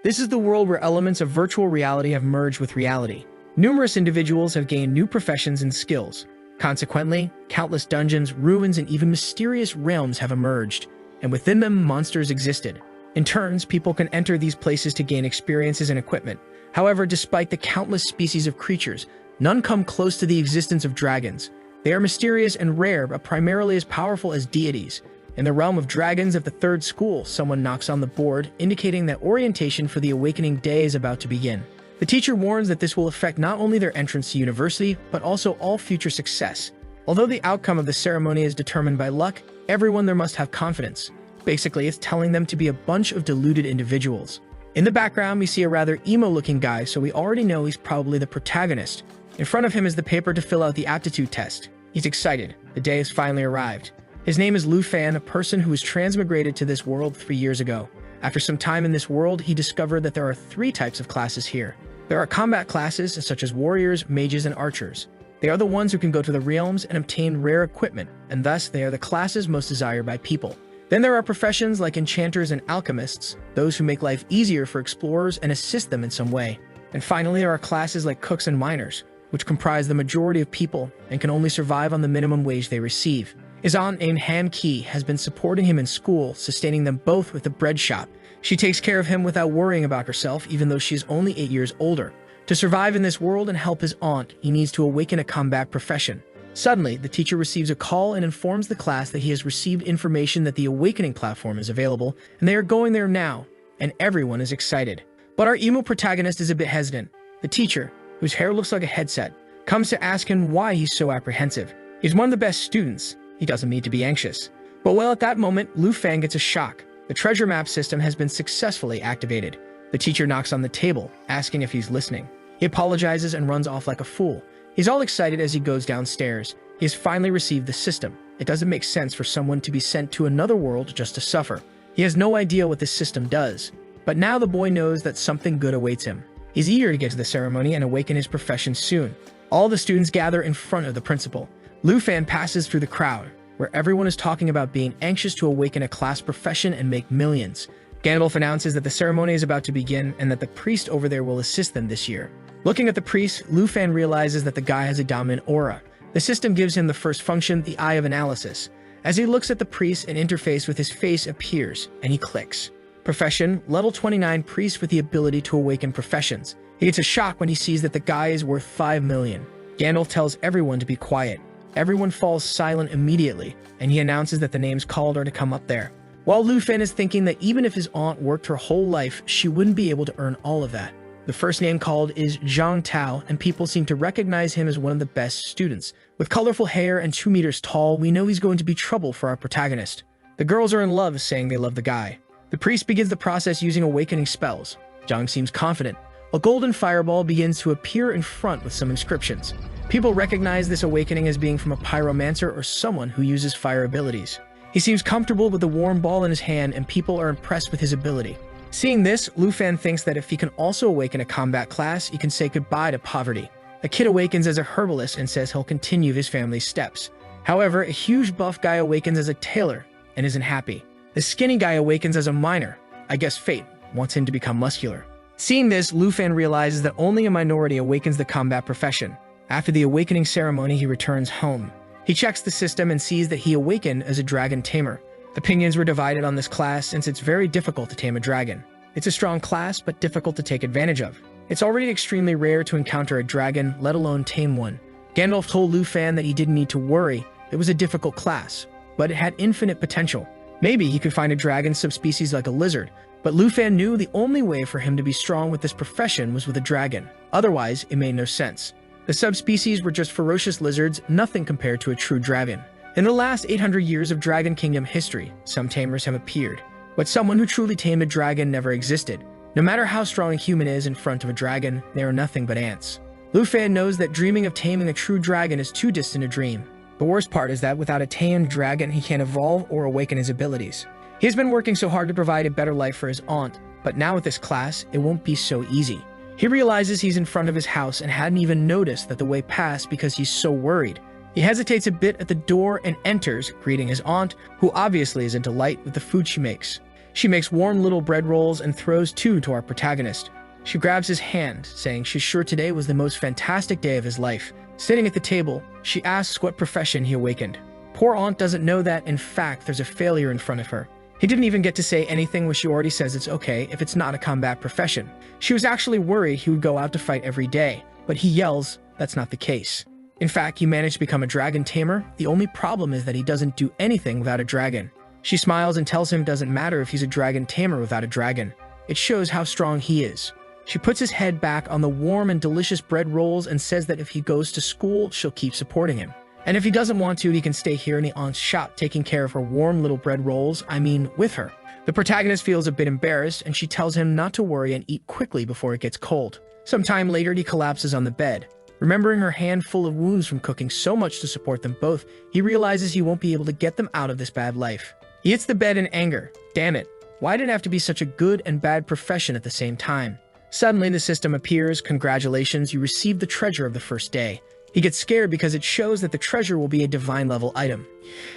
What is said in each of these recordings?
This is the world where elements of virtual reality have merged with reality. Numerous individuals have gained new professions and skills. Consequently, countless dungeons, ruins, and even mysterious realms have emerged, and within them, monsters existed. In turns, people can enter these places to gain experiences and equipment. However, despite the countless species of creatures, none come close to the existence of dragons. They are mysterious and rare, but primarily as powerful as deities. In the realm of dragons of the third school, someone knocks on the board, indicating that orientation for the awakening day is about to begin. The teacher warns that this will affect not only their entrance to university, but also all future success. Although the outcome of the ceremony is determined by luck, everyone there must have confidence. Basically, it's telling them to be a bunch of deluded individuals. In the background, we see a rather emo-looking guy, so we already know he's probably the protagonist. In front of him is the paper to fill out the aptitude test. He's excited. The day has finally arrived. His name is Lu Fan, a person who was transmigrated to this world 3 years ago. After some time in this world, he discovered that there are 3 types of classes here. There are combat classes such as warriors, mages, and archers. They are the ones who can go to the realms and obtain rare equipment, and thus they are the classes most desired by people. Then there are professions like enchanters and alchemists, those who make life easier for explorers and assist them in some way. And finally, there are classes like cooks and miners, which comprise the majority of people and can only survive on the minimum wage they receive. His aunt named Han Ki has been supporting him in school, sustaining them both with a bread shop. She takes care of him without worrying about herself, even though she is only 8 years older. To survive in this world and help his aunt, he needs to awaken a combat profession. Suddenly, the teacher receives a call and informs the class that he has received information that the awakening platform is available, and they are going there now, and everyone is excited. But our emo protagonist is a bit hesitant. The teacher, whose hair looks like a headset, comes to ask him why he's so apprehensive. He's one of the best students. He doesn't need to be anxious. But well, at that moment, Lu Fan gets a shock. The treasure map system has been successfully activated. The teacher knocks on the table, asking if he's listening. He apologizes and runs off like a fool. He's all excited as he goes downstairs. He has finally received the system. It doesn't make sense for someone to be sent to another world just to suffer. He has no idea what this system does. But now the boy knows that something good awaits him. He's eager to get to the ceremony and awaken his profession soon. All the students gather in front of the principal. Lu Fan passes through the crowd, where everyone is talking about being anxious to awaken a class profession and make millions. Gandalf announces that the ceremony is about to begin and that the priest over there will assist them this year. Looking at the priest, Lu Fan realizes that the guy has a dominant aura. The system gives him the first function, the Eye of Analysis. As he looks at the priest, an interface with his face appears, and he clicks. Profession, level 29 priest with the ability to awaken professions. He gets a shock when he sees that the guy is worth 5 million. Gandalf tells everyone to be quiet. Everyone falls silent immediately, and he announces that the names called are to come up there. While Lu Fan is thinking that even if his aunt worked her whole life, she wouldn't be able to earn all of that. The first name called is Zhang Tao, and people seem to recognize him as one of the best students. With colorful hair and 2 meters tall, we know he's going to be trouble for our protagonist. The girls are in love, saying they love the guy. The priest begins the process using awakening spells. Zhang seems confident. A golden fireball begins to appear in front with some inscriptions. People recognize this awakening as being from a pyromancer or someone who uses fire abilities. He seems comfortable with the warm ball in his hand, and people are impressed with his ability. Seeing this, Lu Fan thinks that if he can also awaken a combat class, he can say goodbye to poverty. A kid awakens as a herbalist and says he'll continue his family's steps. However, a huge buff guy awakens as a tailor and isn't happy. The skinny guy awakens as a miner. I guess fate wants him to become muscular. Seeing this, Lu Fan realizes that only a minority awakens the combat profession. After the awakening ceremony, he returns home. He checks the system and sees that he awakened as a dragon tamer. Opinions were divided on this class since it's very difficult to tame a dragon. It's a strong class, but difficult to take advantage of. It's already extremely rare to encounter a dragon, let alone tame one. Gandalf told Lu Fan that he didn't need to worry. It was a difficult class, but it had infinite potential. Maybe he could find a dragon subspecies like a lizard, but Lu Fan knew the only way for him to be strong with this profession was with a dragon. Otherwise, it made no sense. The subspecies were just ferocious lizards, nothing compared to a true dragon. In the last 800 years of Dragon Kingdom history, some tamers have appeared, but someone who truly tamed a dragon never existed. No matter how strong a human is in front of a dragon, they are nothing but ants. Lu Fan knows that dreaming of taming a true dragon is too distant a dream. The worst part is that without a tamed dragon, he can't evolve or awaken his abilities. He has been working so hard to provide a better life for his aunt, but now with this class, it won't be so easy. He realizes he's in front of his house and hadn't even noticed that the way passed because he's so worried. He hesitates a bit at the door and enters, greeting his aunt, who obviously is a delight with the food she makes. She makes warm little bread rolls and throws two to our protagonist. She grabs his hand, saying she's sure today was the most fantastic day of his life. Sitting at the table, she asks what profession he awakened. Poor aunt doesn't know that, in fact, there's a failure in front of her. He didn't even get to say anything when she already says it's okay if it's not a combat profession. She was actually worried he would go out to fight every day, but he yells that's not the case. In fact, he managed to become a dragon tamer. The only problem is that he doesn't do anything without a dragon. She smiles and tells him it doesn't matter if he's a dragon tamer without a dragon. It shows how strong he is. She puts his head back on the warm and delicious bread rolls and says that if he goes to school, she'll keep supporting him. And if he doesn't want to, he can stay here in the aunt's shop taking care of her warm little bread rolls, with her. The protagonist feels a bit embarrassed and she tells him not to worry and eat quickly before it gets cold. Sometime later, he collapses on the bed. Remembering her hand full of wounds from cooking so much to support them both, he realizes he won't be able to get them out of this bad life. He hits the bed in anger. Damn it, why did it have to be such a good and bad profession at the same time? Suddenly, the system appears. Congratulations, you received the treasure of the first day. He gets scared because it shows that the treasure will be a divine level item.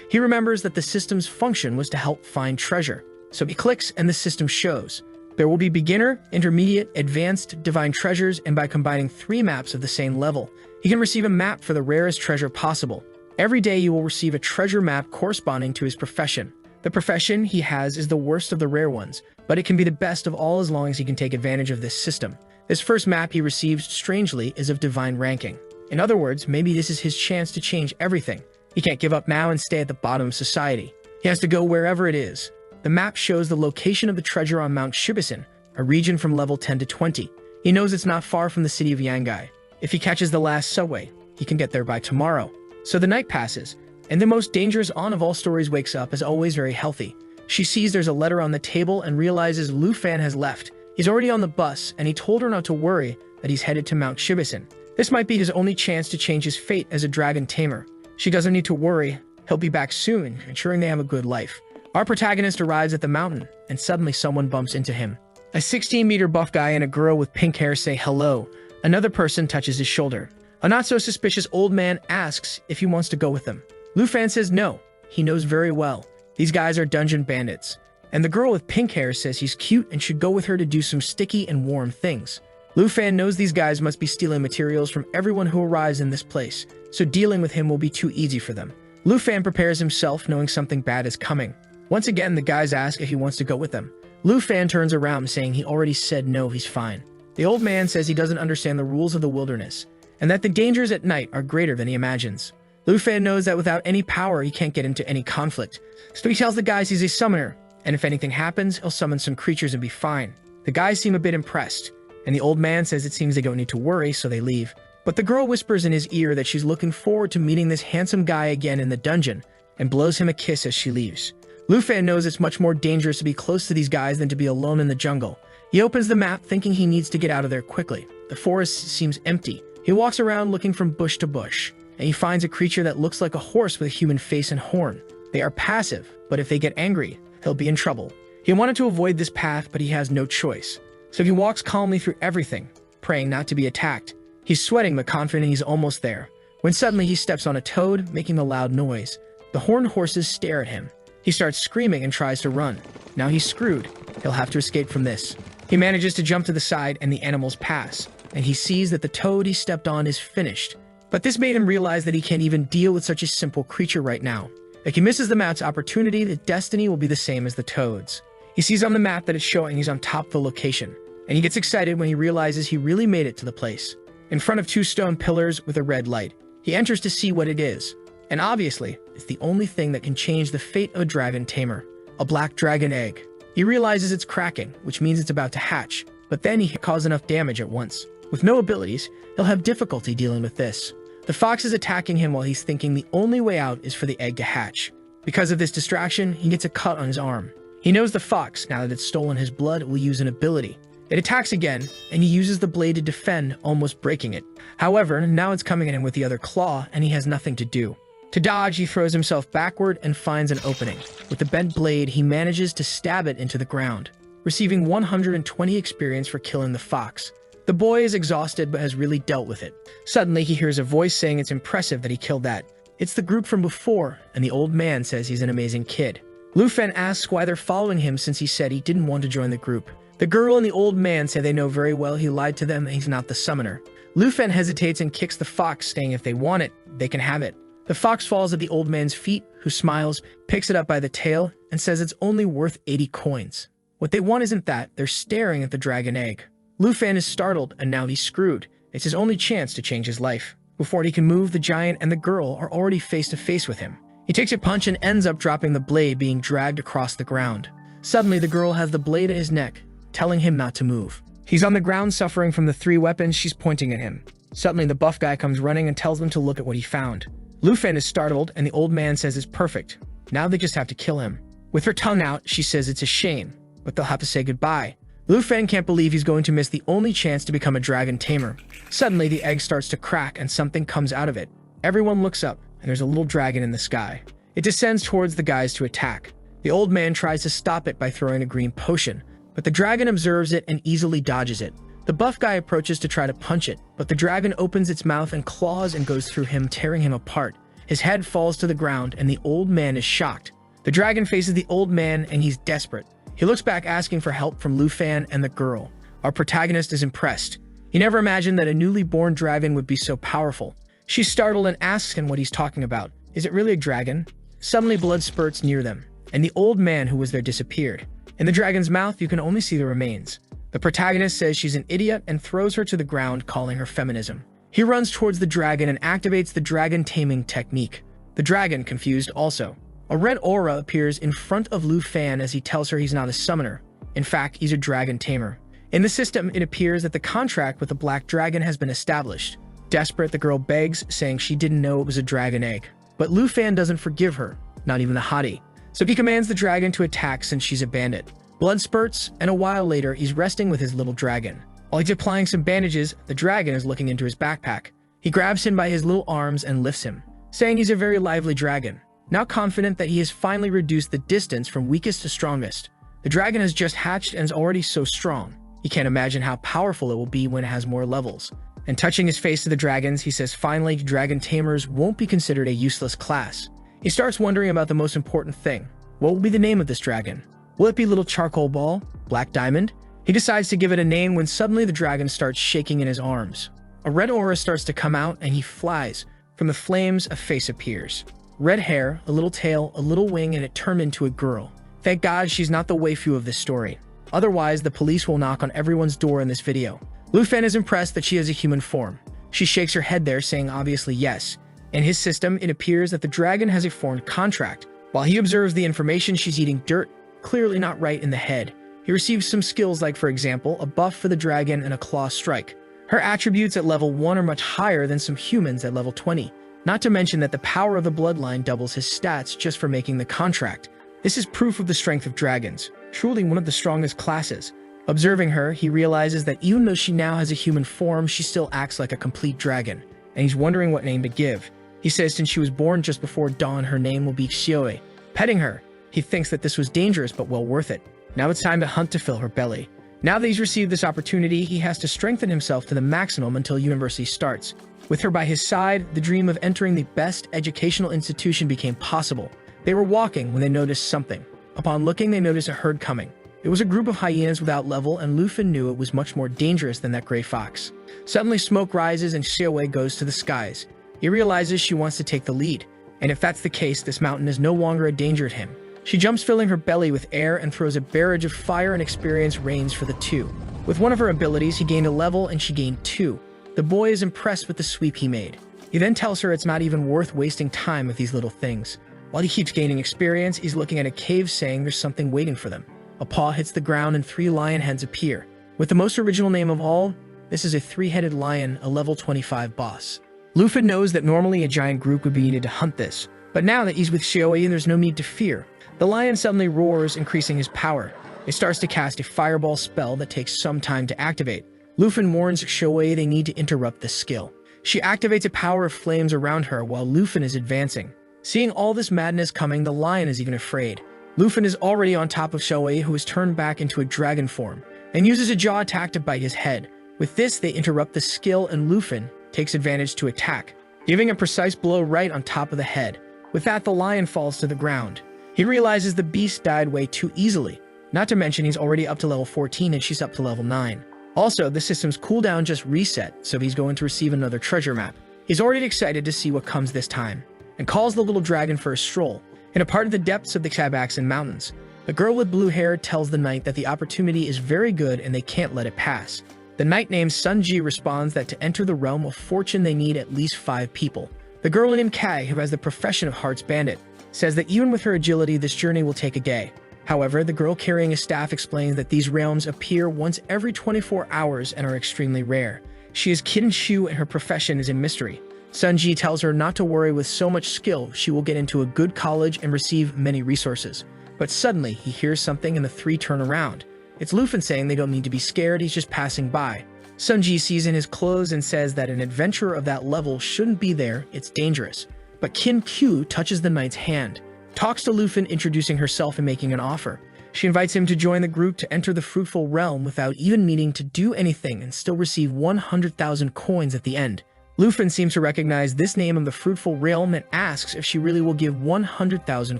He remembers that the system's function was to help find treasure. So he clicks and the system shows. There will be beginner, intermediate, advanced, divine treasures, and by combining 3 maps of the same level, he can receive a map for the rarest treasure possible. Every day you will receive a treasure map corresponding to his profession. The profession he has is the worst of the rare ones, but it can be the best of all as long as he can take advantage of this system. This first map he receives, strangely, is of divine ranking. In other words, maybe this is his chance to change everything. He can't give up now and stay at the bottom of society. He has to go wherever it is. The map shows the location of the treasure on Mount Shibusen, a region from level 10 to 20. He knows it's not far from the city of Yangai. If he catches the last subway, he can get there by tomorrow. So the night passes, and the most dangerous aunt of all stories wakes up, as always very healthy. She sees there's a letter on the table and realizes Lu Fan has left. He's already on the bus, and he told her not to worry that he's headed to Mount Shibusen. This might be his only chance to change his fate as a dragon tamer. She doesn't need to worry. He'll be back soon, ensuring they have a good life. Our protagonist arrives at the mountain, and suddenly someone bumps into him. A 16-meter buff guy and a girl with pink hair say hello. Another person touches his shoulder. A not-so-suspicious old man asks if he wants to go with them. Lu Fan says no. He knows very well. These guys are dungeon bandits. And the girl with pink hair says he's cute and should go with her to do some sticky and warm things. Lu Fan knows these guys must be stealing materials from everyone who arrives in this place, so dealing with him will be too easy for them. Lu Fan prepares himself, knowing something bad is coming. Once again, the guys ask if he wants to go with them. Lu Fan turns around, saying he already said no, he's fine. The old man says he doesn't understand the rules of the wilderness, and that the dangers at night are greater than he imagines. Lu Fan knows that without any power, he can't get into any conflict, so he tells the guys he's a summoner, and if anything happens, he'll summon some creatures and be fine. The guys seem a bit impressed, and the old man says it seems they don't need to worry, so they leave. But the girl whispers in his ear that she's looking forward to meeting this handsome guy again in the dungeon, and blows him a kiss as she leaves. Lu Fan knows it's much more dangerous to be close to these guys than to be alone in the jungle. He opens the map, thinking he needs to get out of there quickly. The forest seems empty. He walks around looking from bush to bush, and he finds a creature that looks like a horse with a human face and horn. They are passive, but if they get angry, he'll be in trouble. He wanted to avoid this path, but he has no choice. So he walks calmly through everything, praying not to be attacked. He's sweating but confident he's almost there, when suddenly he steps on a toad, making a loud noise. The horned horses stare at him. He starts screaming and tries to run. Now he's screwed. He'll have to escape from this. He manages to jump to the side and the animals pass, and he sees that the toad he stepped on is finished. But this made him realize that he can't even deal with such a simple creature right now. If he misses the map's opportunity, the destiny will be the same as the toad's. He sees on the map that it's showing he's on top of the location, and he gets excited when he realizes he really made it to the place. In front of 2 stone pillars with a red light, he enters to see what it is. And obviously, it's the only thing that can change the fate of a dragon tamer. A black dragon egg. He realizes it's cracking, which means it's about to hatch, but then he causes enough damage at once. With no abilities, he'll have difficulty dealing with this. The fox is attacking him while he's thinking the only way out is for the egg to hatch. Because of this distraction, he gets a cut on his arm. He knows the fox, now that it's stolen his blood, will use an ability. It attacks again, and he uses the blade to defend, almost breaking it. However, now it's coming at him with the other claw, and he has nothing to do. To dodge, he throws himself backward and finds an opening. With the bent blade, he manages to stab it into the ground, receiving 120 experience for killing the fox. The boy is exhausted but has really dealt with it. Suddenly, he hears a voice saying it's impressive that he killed that. It's the group from before, and the old man says he's an amazing kid. Lufen asks why they're following him since he said he didn't want to join the group. The girl and the old man say they know very well he lied to them and he's not the summoner. Lufen hesitates and kicks the fox, saying if they want it, they can have it. The fox falls at the old man's feet, who smiles, picks it up by the tail, and says it's only worth 80 coins. What they want isn't that, they're staring at the dragon egg. Lufen is startled, and now he's screwed. It's his only chance to change his life. Before he can move, the giant and the girl are already face to face with him. He takes a punch and ends up dropping the blade, being dragged across the ground. Suddenly, the girl has the blade at his neck, telling him not to move. He's on the ground suffering from the 3 weapons she's pointing at him. Suddenly, the buff guy comes running and tells them to look at what he found. Lufen is startled, and the old man says it's perfect. Now they just have to kill him. With her tongue out, she says it's a shame, but they'll have to say goodbye. Lufen can't believe he's going to miss the only chance to become a dragon tamer. Suddenly, the egg starts to crack and something comes out of it. Everyone looks up, and there's a little dragon in the sky. It descends towards the guys to attack. The old man tries to stop it by throwing a green potion, but the dragon observes it and easily dodges it. The buff guy approaches to try to punch it, but the dragon opens its mouth and claws and goes through him, tearing him apart. His head falls to the ground, and the old man is shocked. The dragon faces the old man, and he's desperate. He looks back asking for help from Lufen and the girl. Our protagonist is impressed. He never imagined that a newly born dragon would be so powerful. She's startled and asks him what he's talking about. Is it really a dragon? Suddenly blood spurts near them, and the old man who was there disappeared. In the dragon's mouth, you can only see the remains. The protagonist says she's an idiot and throws her to the ground, calling her feminism. He runs towards the dragon and activates the dragon taming technique. The dragon, confused also. A red aura appears in front of Lufen as he tells her he's not a summoner. In fact, he's a dragon tamer. In the system, it appears that the contract with the black dragon has been established. Desperate, the girl begs, saying she didn't know it was a dragon egg. But Lufen doesn't forgive her, not even the hottie. So he commands the dragon to attack since she's a bandit. Blood spurts, and a while later, he's resting with his little dragon. While he's applying some bandages, the dragon is looking into his backpack. He grabs him by his little arms and lifts him, saying he's a very lively dragon. Now confident that he has finally reduced the distance from weakest to strongest. The dragon has just hatched and is already so strong. He can't imagine how powerful it will be when it has more levels. And touching his face to the dragons, he says finally dragon tamers won't be considered a useless class. He starts wondering about the most important thing. What will be the name of this dragon? Will it be Little Charcoal Ball? Black Diamond? He decides to give it a name when suddenly the dragon starts shaking in his arms. A red aura starts to come out and he flies. From the flames, a face appears. Red hair, a little tail, a little wing, and it turned into a girl. Thank God she's not the waifu of this story. Otherwise, the police will knock on everyone's door in this video. Lufen is impressed that she has a human form. She shakes her head there, saying obviously yes. In his system, it appears that the dragon has a foreign contract. While he observes the information, she's eating dirt, clearly not right in the head. He receives some skills like, for example, a buff for the dragon and a claw strike. Her attributes at level 1 are much higher than some humans at level 20. Not to mention that the power of the bloodline doubles his stats just for making the contract. This is proof of the strength of dragons, truly one of the strongest classes. Observing her, he realizes that even though she now has a human form, she still acts like a complete dragon, and he's wondering what name to give. He says since she was born just before dawn, her name will be Shio. Petting her, he thinks that this was dangerous but well worth it. Now it's time to hunt to fill her belly. Now that he's received this opportunity, he has to strengthen himself to the maximum until university starts. With her by his side, the dream of entering the best educational institution became possible. They were walking when they noticed something. Upon looking, they noticed a herd coming. It was a group of hyenas without level, and Lufen knew it was much more dangerous than that gray fox. Suddenly, smoke rises and Shio goes to the skies. He realizes she wants to take the lead, and if that's the case, this mountain is no longer a danger to him. She jumps, filling her belly with air, and throws a barrage of fire and experience rains for the two. With one of her abilities, he gained a level and she gained 2. The boy is impressed with the sweep he made. He then tells her it's not even worth wasting time with these little things. While he keeps gaining experience, he's looking at a cave saying there's something waiting for them. A paw hits the ground and 3 lion heads appear. With the most original name of all, this is a 3-headed lion, a level 25 boss. Lufen knows that normally a giant group would be needed to hunt this, but now that he's with Shio, there's no need to fear. The lion suddenly roars, increasing his power. It starts to cast a fireball spell that takes some time to activate. Lufen warns Shio they need to interrupt this skill. She activates a power of flames around her while Lufen is advancing. Seeing all this madness coming, the lion is even afraid. Lufen is already on top of Shio, who is turned back into a dragon form, and uses a jaw attack to bite his head. With this, they interrupt the skill, and Lufen takes advantage to attack, giving a precise blow right on top of the head. With that, the lion falls to the ground. He realizes the beast died way too easily, not to mention he's already up to level 14 and she's up to level 9. Also, the system's cooldown just reset, so he's going to receive another treasure map. He's already excited to see what comes this time, and calls the little dragon for a stroll, in a part of the depths of the Tabaxan Mountains. The girl with blue hair tells the knight that the opportunity is very good and they can't let it pass. The knight named Sunji responds that to enter the realm of fortune they need at least 5 people. The girl named Kai, who has the profession of Heart's Bandit, says that even with her agility this journey will take a day. However, the girl carrying a staff explains that these realms appear once every 24 hours and are extremely rare. She is Kinshu and her profession is a mystery. Sunji tells her not to worry, with so much skill she will get into a good college and receive many resources. But suddenly he hears something and the 3 turn around. It's Luffy saying they don't need to be scared, he's just passing by. Sunji sees in his clothes and says that an adventurer of that level shouldn't be there, it's dangerous. But Kin-Kyu touches the knight's hand, talks to Luffy, introducing herself and making an offer. She invites him to join the group to enter the fruitful realm without even needing to do anything and still receive 100,000 coins at the end. Luffy seems to recognize this name of the fruitful realm and asks if she really will give 100,000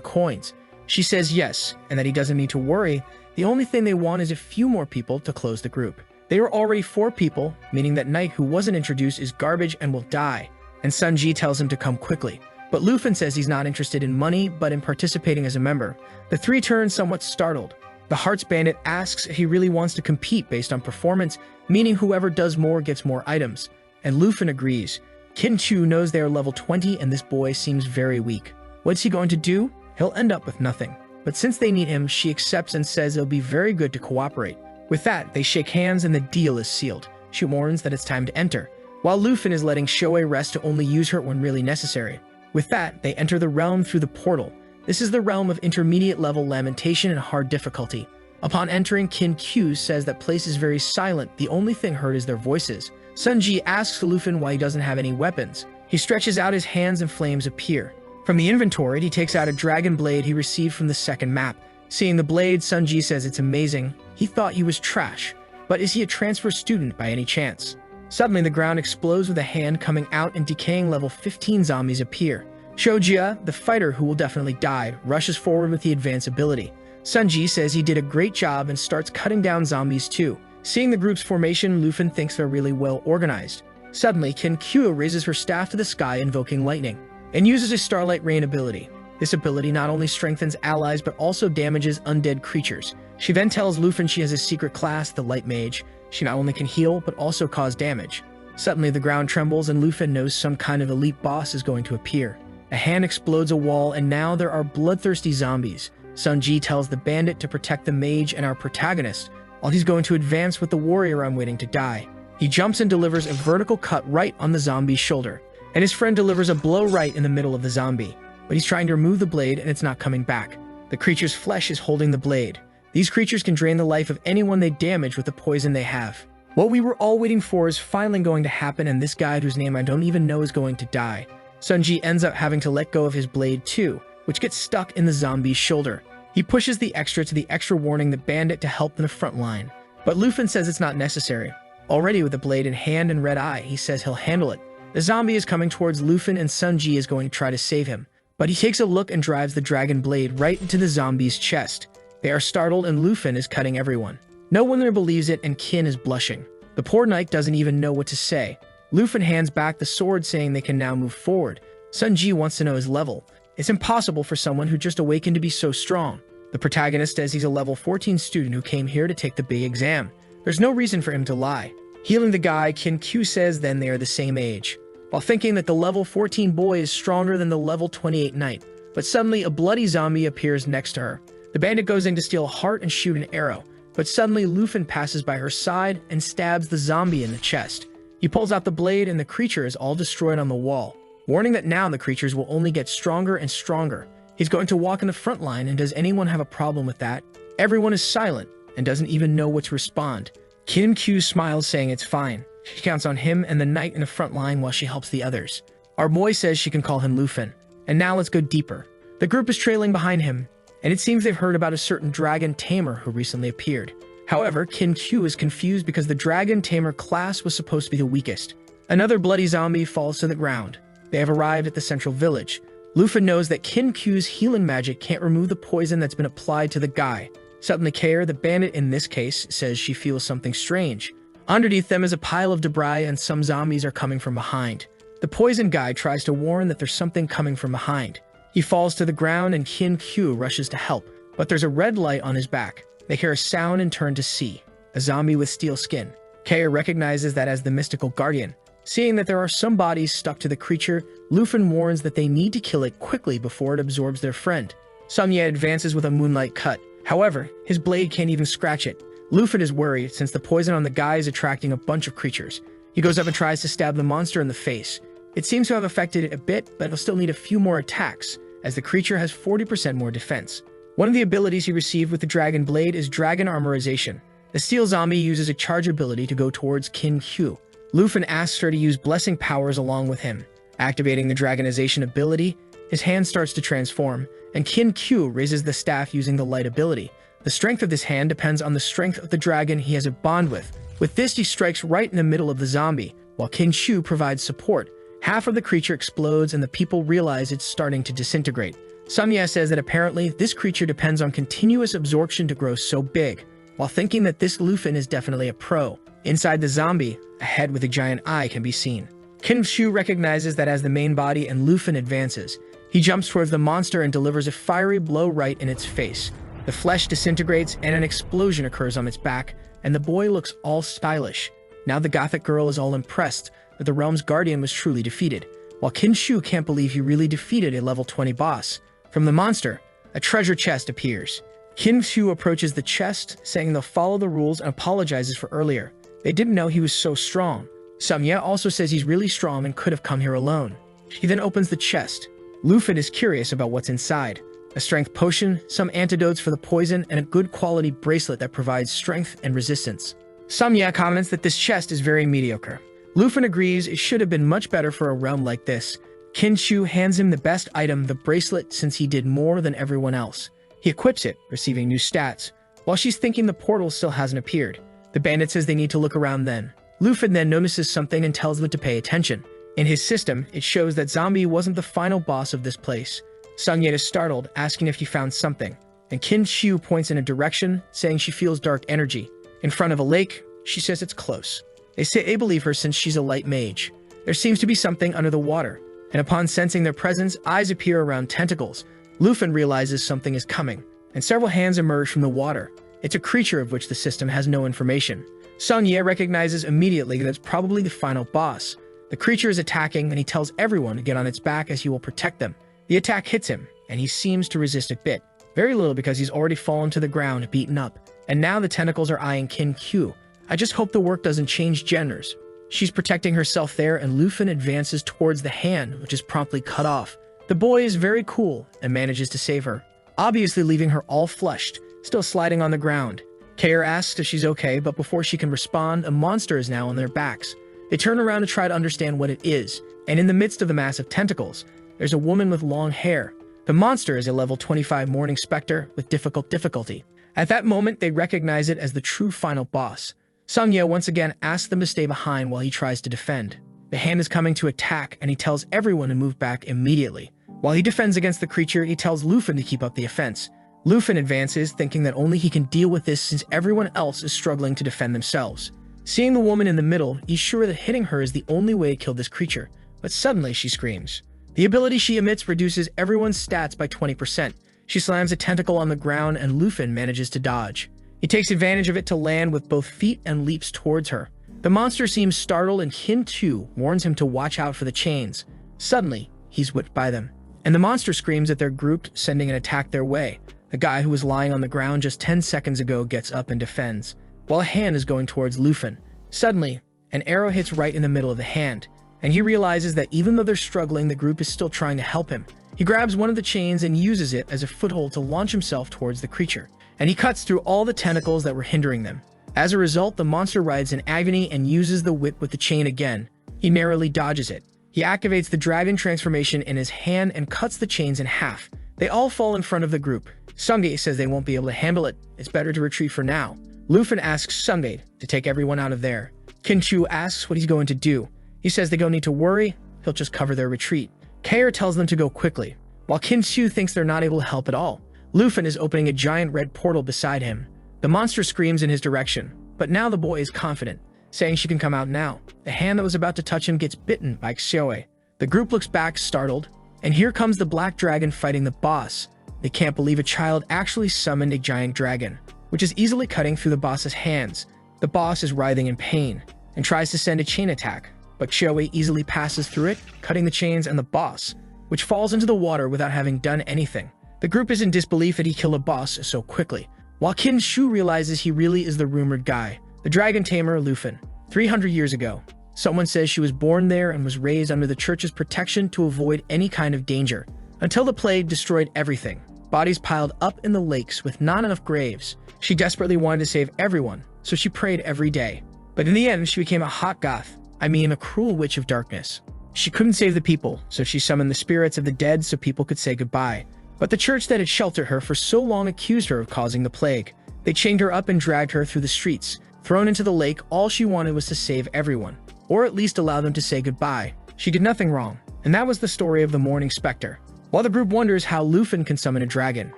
coins. She says yes, and that he doesn't need to worry. The only thing they want is a few more people to close the group. They are already 4 people, meaning that Knight, who wasn't introduced, is garbage and will die. And Sunji tells him to come quickly. But Luffy says he's not interested in money, but in participating as a member. The 3 turn somewhat startled. The Heart's Bandit asks if he really wants to compete based on performance, meaning whoever does more gets more items. And Luffy agrees. Kin-Chu knows they are level 20 and this boy seems very weak. What's he going to do? He'll end up with nothing. But since they need him, she accepts and says it'll be very good to cooperate. With that, they shake hands and the deal is sealed. She warns that it's time to enter, while Luffy is letting Shio rest to only use her when really necessary. With that, they enter the realm through the portal. This is the realm of intermediate level lamentation and hard difficulty. Upon entering, Kin-Kyu says that place is very silent, the only thing heard is their voices. Sunji asks Luffy why he doesn't have any weapons. He stretches out his hands and flames appear. From the inventory, he takes out a dragon blade he received from the second map. Seeing the blade, Sunji says it's amazing. He thought he was trash. But is he a transfer student by any chance? Suddenly, the ground explodes with a hand coming out and decaying level 15 zombies appear. Shojia, the fighter who will definitely die, rushes forward with the advanced ability. Sunji says he did a great job and starts cutting down zombies too. Seeing the group's formation, Luffy thinks they're really well organized. Suddenly, Kin-Kyu raises her staff to the sky, invoking lightning, and uses a Starlight Rain ability. This ability not only strengthens allies but also damages undead creatures. She then tells Luffy she has a secret class, the Light Mage. She not only can heal but also cause damage. Suddenly the ground trembles and Luffy knows some kind of elite boss is going to appear. A hand explodes a wall and now there are bloodthirsty zombies. Sunji tells the bandit to protect the mage and our protagonist, while he's going to advance with the warrior I'm waiting to die. He jumps and delivers a vertical cut right on the zombie's shoulder, and his friend delivers a blow right in the middle of the zombie. But he's trying to remove the blade and it's not coming back. The creature's flesh is holding the blade. These creatures can drain the life of anyone they damage with the poison they have. What we were all waiting for is finally going to happen, and this guy whose name I don't even know is going to die. Sunji ends up having to let go of his blade too, which gets stuck in the zombie's shoulder. He pushes the extra to the extra, warning the bandit to help in the front line. But Luffy says it's not necessary. Already with the blade in hand and red eye, he says he'll handle it. The zombie is coming towards Luffy and Sunji is going to try to save him. But he takes a look and drives the dragon blade right into the zombie's chest. They are startled and Luffy is cutting everyone. No one there believes it and Kin is blushing. The poor knight doesn't even know what to say. Luffy hands back the sword, saying they can now move forward. Sunji wants to know his level. It's impossible for someone who just awakened to be so strong. The protagonist says he's a level 14 student who came here to take the big exam. There's no reason for him to lie. Healing the guy, Kin-Kyu says then they are the same age, while thinking that the level 14 boy is stronger than the level 28 knight. But suddenly a bloody zombie appears next to her. The bandit goes in to steal a heart and shoot an arrow, but suddenly Luffy passes by her side and stabs the zombie in the chest. He pulls out the blade and the creature is all destroyed on the wall, warning that now the creatures will only get stronger and stronger. He's going to walk in the front line, and does anyone have a problem with that? Everyone is silent and doesn't even know what to respond. Kin-Kyu smiles, saying it's fine. She counts on him and the knight in the front line while she helps the others. Our boy says she can call him Luffy. And now let's go deeper. The group is trailing behind him, and it seems they've heard about a certain dragon Tamer who recently appeared. However, Kin-Kyu is confused because the dragon Tamer class was supposed to be the weakest. Another bloody zombie falls to the ground. They have arrived at the central village. Luffy knows that Kin Q's healing magic can't remove the poison that's been applied to the guy. Suddenly, Kair, the bandit in this case, says she feels something strange. Underneath them is a pile of debris and some zombies are coming from behind. The poison guy tries to warn that there's something coming from behind. He falls to the ground and Kin Q rushes to help, but there's a red light on his back. They hear a sound and turn to see a zombie with steel skin. Kair recognizes that as the mystical guardian. Seeing that there are some bodies stuck to the creature, Luffy warns that they need to kill it quickly before it absorbs their friend. Samye advances with a moonlight cut. However, his blade can't even scratch it. Luffy is worried since the poison on the guy is attracting a bunch of creatures. He goes up and tries to stab the monster in the face. It seems to have affected it a bit, but he'll still need a few more attacks, as the creature has 40% more defense. One of the abilities he received with the dragon blade is dragon armorization. The steel zombie uses a charge ability to go towards Kin Q. Luffy asks her to use blessing powers along with him. Activating the dragonization ability, his hand starts to transform, and Kin Q raises the staff using the light ability. The strength of this hand depends on the strength of the dragon he has a bond with. With this, he strikes right in the middle of the zombie, while Kin Q provides support. Half of the creature explodes and the people realize it's starting to disintegrate. Samye says that apparently this creature depends on continuous absorption to grow so big, while thinking that this Luffy is definitely a pro. Inside the zombie, a head with a giant eye can be seen. Kin Q recognizes that as the main body and Luffy advances, he jumps towards the monster and delivers a fiery blow right in its face. The flesh disintegrates and an explosion occurs on its back, and the boy looks all stylish. Now the gothic girl is all impressed that the realm's guardian was truly defeated, while Kin Q can't believe he really defeated a level 20 boss. From the monster, a treasure chest appears. Kin Q approaches the chest, saying they'll follow the rules and apologizes for earlier. They didn't know he was so strong. Samye also says he's really strong and could have come here alone. He then opens the chest. Luffy is curious about what's inside. A strength potion, some antidotes for the poison, and a good quality bracelet that provides strength and resistance. Samye comments that this chest is very mediocre. Luffy agrees it should have been much better for a realm like this. Kin Q hands him the best item, the bracelet, since he did more than everyone else. He equips it, receiving new stats. While she's thinking, the portal still hasn't appeared. The bandit says they need to look around then. Luffy then notices something and tells them to pay attention. In his system, it shows that Zombie wasn't the final boss of this place. Sunye is startled, asking if he found something, and Kin Qiu points in a direction, saying she feels dark energy. In front of a lake, she says it's close. They say they believe her since she's a light mage. There seems to be something under the water, and upon sensing their presence, eyes appear around tentacles. Luffy realizes something is coming, and several hands emerge from the water. It's a creature of which the system has no information. Sunye recognizes immediately that it's probably the final boss. The creature is attacking, and he tells everyone to get on its back as he will protect them. The attack hits him, and he seems to resist a bit. Very little because he's already fallen to the ground, beaten up. And now the tentacles are eyeing Kin Q. I just hope the work doesn't change genders. She's protecting herself there, and Luffy advances towards the hand, which is promptly cut off. The boy is very cool and manages to save her, obviously leaving her all flushed, still sliding on the ground. Kair asks if she's okay, but before she can respond, a monster is now on their backs. They turn around to try to understand what it is, and in the midst of the massive tentacles, there's a woman with long hair. The monster is a level 25 morning specter with difficulty. At that moment, they recognize it as the true final boss. Sangye once again asks them to stay behind while he tries to defend. The hand is coming to attack, and he tells everyone to move back immediately. While he defends against the creature, he tells Luffy to keep up the offense. Luffy advances, thinking that only he can deal with this since everyone else is struggling to defend themselves. Seeing the woman in the middle, he's sure that hitting her is the only way to kill this creature, but suddenly she screams. The ability she emits reduces everyone's stats by 20%. She slams a tentacle on the ground, and Luffy manages to dodge. He takes advantage of it to land with both feet and leaps towards her. The monster seems startled, and Kin Tu warns him to watch out for the chains. Suddenly, he's whipped by them, and the monster screams that they're grouped, sending an attack their way. The guy who was lying on the ground just 10 seconds ago gets up and defends, while a hand is going towards Luffy. Suddenly, an arrow hits right in the middle of the hand, and he realizes that even though they're struggling, the group is still trying to help him. He grabs one of the chains and uses it as a foothold to launch himself towards the creature, and he cuts through all the tentacles that were hindering them. As a result, the monster writhes in agony and uses the whip with the chain again. He narrowly dodges it. He activates the dragon transformation in his hand and cuts the chains in half. They all fall in front of the group. Sungye says they won't be able to handle it. It's better to retreat for now. Luffy asks Sungye to take everyone out of there. Kin Chu asks what he's going to do. He says they don't need to worry, he'll just cover their retreat. Kair tells them to go quickly, while Kim-Soo thinks they're not able to help at all. Lufin is opening a giant red portal beside him. The monster screams in his direction, but now the boy is confident, saying she can come out now. The hand that was about to touch him gets bitten by Shio. The group looks back, startled, and here comes the black dragon fighting the boss. They can't believe a child actually summoned a giant dragon, which is easily cutting through the boss's hands. The boss is writhing in pain and tries to send a chain attack, but Shio easily passes through it, cutting the chains and the boss, which falls into the water without having done anything. The group is in disbelief that he killed a boss so quickly, while Kim-Soo realizes he really is the rumored guy, the dragon tamer Lufin. 300 years ago, someone says she was born there and was raised under the church's protection to avoid any kind of danger, until the plague destroyed everything. Bodies piled up in the lakes with not enough graves. She desperately wanted to save everyone, so she prayed every day. But in the end, she became a hot goth, a cruel witch of darkness. She couldn't save the people, so she summoned the spirits of the dead so people could say goodbye. But the church that had sheltered her for so long accused her of causing the plague. They chained her up and dragged her through the streets. Thrown into the lake, all she wanted was to save everyone, or at least allow them to say goodbye. She did nothing wrong, and that was the story of the mourning specter. While the group wonders how Lufin can summon a dragon,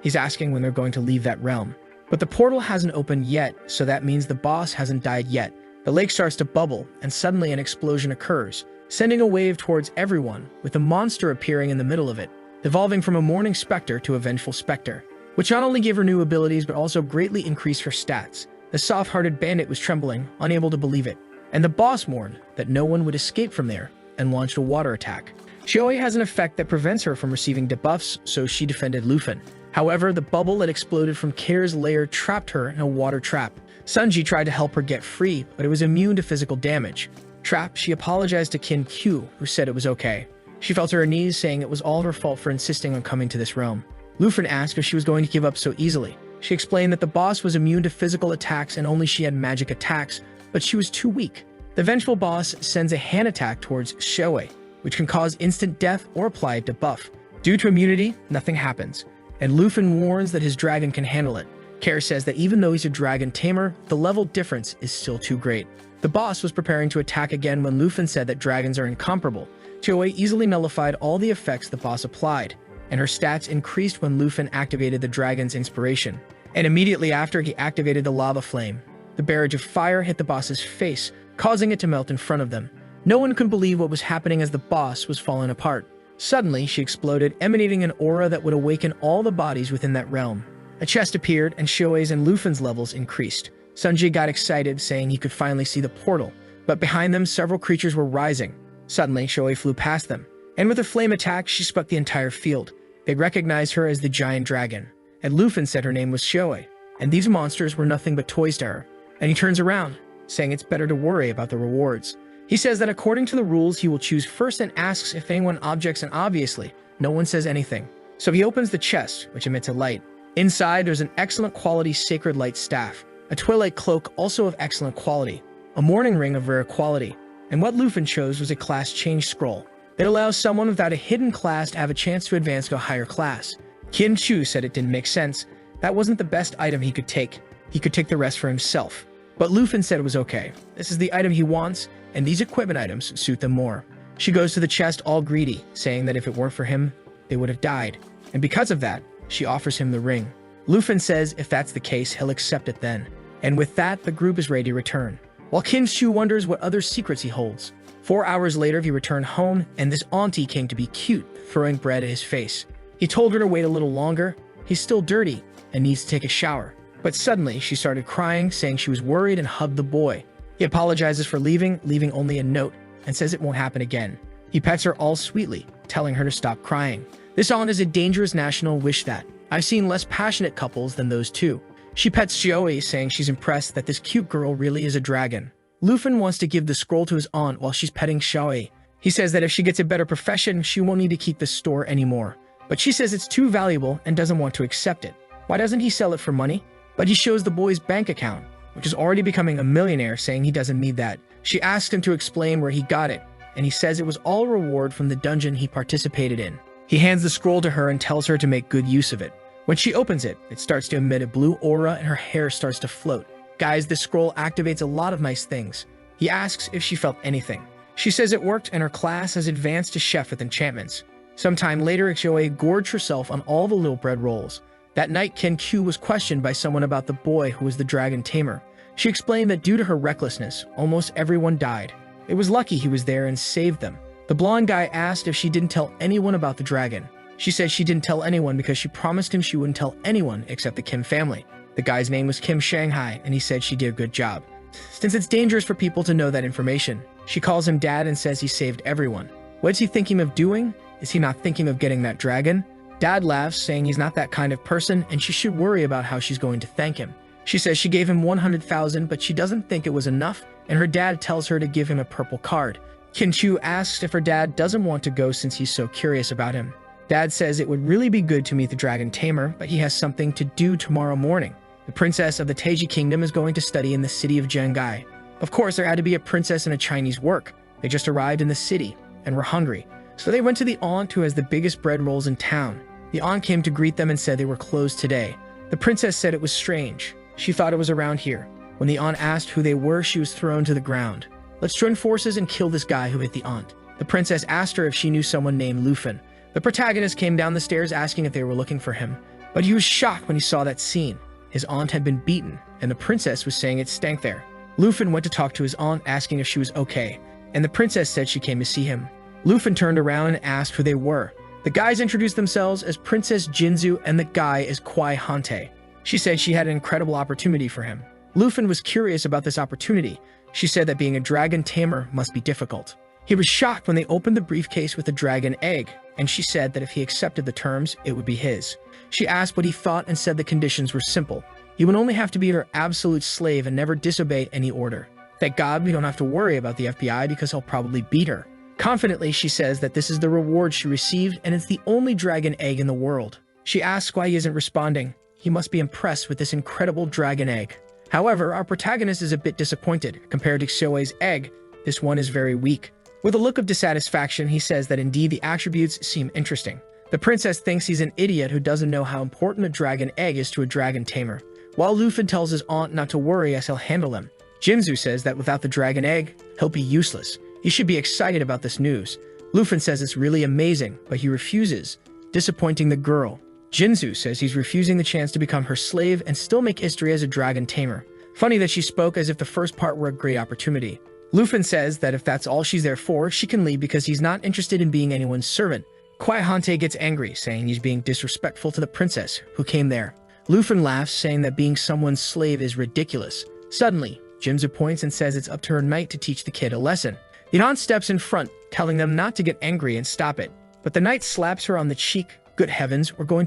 he's asking when they're going to leave that realm. But the portal hasn't opened yet, so that means the boss hasn't died yet. The lake starts to bubble, and suddenly an explosion occurs, sending a wave towards everyone, with a monster appearing in the middle of it, evolving from a mourning specter to a vengeful specter, which not only gave her new abilities but also greatly increased her stats. The soft-hearted bandit was trembling, unable to believe it, and the boss mourned that no one would escape from there and launched a water attack. Shio has an effect that prevents her from receiving debuffs, so she defended Lufin. However, the bubble that exploded from Kair's lair trapped her in a water trap. Sunji tried to help her get free, but it was immune to physical damage. Trapped, she apologized to Kim-Kyu, who said it was okay. She fell to her knees, saying it was all her fault for insisting on coming to this realm. Lufin asked if she was going to give up so easily. She explained that the boss was immune to physical attacks and only she had magic attacks, but she was too weak. The vengeful boss sends a hand attack towards Shio, which can cause instant death or apply a debuff. Due to immunity, nothing happens, and Lufin warns that his dragon can handle it. Kair says that even though he's a dragon tamer, the level difference is still too great. The boss was preparing to attack again when Lufin said that dragons are incomparable. Shio easily nullified all the effects the boss applied, and her stats increased when Lufin activated the dragon's inspiration. And immediately after, he activated the lava flame. The barrage of fire hit the boss's face, causing it to melt in front of them. No one could believe what was happening as the boss was falling apart. Suddenly, she exploded, emanating an aura that would awaken all the bodies within that realm. A chest appeared, and Shio's and Lufin's levels increased. Sunji got excited, saying he could finally see the portal, but behind them, several creatures were rising. Suddenly, Shio flew past them, and with a flame attack, she swept the entire field. They recognized her as the giant dragon, and Lufin said her name was Shio, and these monsters were nothing but toys to her. And he turns around, saying it's better to worry about the rewards. He says that according to the rules, he will choose first and asks if anyone objects, and obviously, no one says anything. So he opens the chest, which emits a light. Inside, there's an excellent quality sacred light staff, a twilight cloak also of excellent quality, a mourning ring of rare quality, and what Lufin chose was a class change scroll. It allows someone without a hidden class to have a chance to advance to a higher class. Kim-Soo said it didn't make sense. That wasn't the best item he could take. He could take the rest for himself. But Lufin said it was okay. This is the item he wants, and these equipment items suit them more. She goes to the chest all greedy, saying that if it weren't for him, they would have died. And because of that, she offers him the ring. Lufin says if that's the case, he'll accept it then. And with that, the group is ready to return. While Kim-Soo wonders what other secrets he holds. 4 hours later, he returned home, and this auntie came to be cute, throwing bread at his face. He told her to wait a little longer. He's still dirty and needs to take a shower. But suddenly, she started crying, saying she was worried and hugged the boy. He apologizes for leaving only a note, and says it won't happen again. He pets her all sweetly, telling her to stop crying. This aunt is a dangerous national wish that. I've seen less passionate couples than those two. She pets Shio, saying she's impressed that this cute girl really is a dragon. Lufin wants to give the scroll to his aunt while she's petting Shio. He says that if she gets a better profession, she won't need to keep the store anymore. But she says it's too valuable and doesn't want to accept it. Why doesn't he sell it for money? But he shows the boy's bank account, which is already becoming a millionaire, saying he doesn't need that. She asks him to explain where he got it, and he says it was all a reward from the dungeon he participated in. He hands the scroll to her and tells her to make good use of it. When she opens it, it starts to emit a blue aura and her hair starts to float. Guys, this scroll activates a lot of nice things. He asks if she felt anything. She says it worked and her class has advanced to chef with enchantments. Sometime later, Shio gorged herself on all the little bread rolls. That night, Q was questioned by someone about the boy who was the dragon tamer. She explained that due to her recklessness, almost everyone died. It was lucky he was there and saved them. The blonde guy asked if she didn't tell anyone about the dragon. She said she didn't tell anyone because she promised him she wouldn't tell anyone except the Kim family. The guy's name was Kim Shanghai, and he said she did a good job. Since it's dangerous for people to know that information, she calls him dad and says he saved everyone. What's he thinking of doing? Is he not thinking of getting that dragon? Dad laughs, saying he's not that kind of person and she should worry about how she's going to thank him. She says she gave him 100,000, but she doesn't think it was enough, and her dad tells her to give him a purple card. Chu asks if her dad doesn't want to go since he's so curious about him. Dad says it would really be good to meet the dragon tamer, but he has something to do tomorrow morning. The princess of the Taiji kingdom is going to study in the city of Zhengai. Of course, there had to be a princess in a Chinese work. They just arrived in the city and were hungry. So they went to the aunt who has the biggest bread rolls in town. The aunt came to greet them and said they were closed today. The princess said it was strange. She thought it was around here. When the aunt asked who they were, she was thrown to the ground. Let's join forces and kill this guy who hit the aunt. The princess asked her if she knew someone named Lufin. The protagonist came down the stairs asking if they were looking for him. But he was shocked when he saw that scene. His aunt had been beaten, and the princess was saying it stank there. Lufin went to talk to his aunt asking if she was okay, and the princess said she came to see him. Lufin turned around and asked who they were. The guys introduced themselves as Princess Jinzu and the guy as Kwai Hante. She said she had an incredible opportunity for him. Lufin was curious about this opportunity. She said that being a dragon tamer must be difficult. He was shocked when they opened the briefcase with a dragon egg, and she said that if he accepted the terms, it would be his. She asked what he thought and said the conditions were simple. He would only have to be her absolute slave and never disobey any order. Thank God we don't have to worry about the FBI because he'll probably beat her. Confidently, she says that this is the reward she received and it's the only dragon egg in the world. She asks why he isn't responding. He must be impressed with this incredible dragon egg. However, our protagonist is a bit disappointed. Compared to Xiu's egg, this one is very weak. With a look of dissatisfaction, he says that indeed the attributes seem interesting. The princess thinks he's an idiot who doesn't know how important a dragon egg is to a dragon tamer, while Lufin tells his aunt not to worry as he'll handle them. Jinzu says that without the dragon egg, he'll be useless. He should be excited about this news. Lufin says it's really amazing, but he refuses, disappointing the girl. Jinzu says he's refusing the chance to become her slave and still make history as a dragon tamer. Funny that she spoke as if the first part were a great opportunity. Lufin says that if that's all she's there for, she can leave because he's not interested in being anyone's servant. Kwai Hante gets angry, saying he's being disrespectful to the princess who came there. Lufin laughs, saying that being someone's slave is ridiculous. Suddenly, Jinzu points and says it's up to her knight to teach the kid a lesson. The aunt steps in front, telling them not to get angry and stop it. But the knight slaps her on the cheek. Good heavens, we're going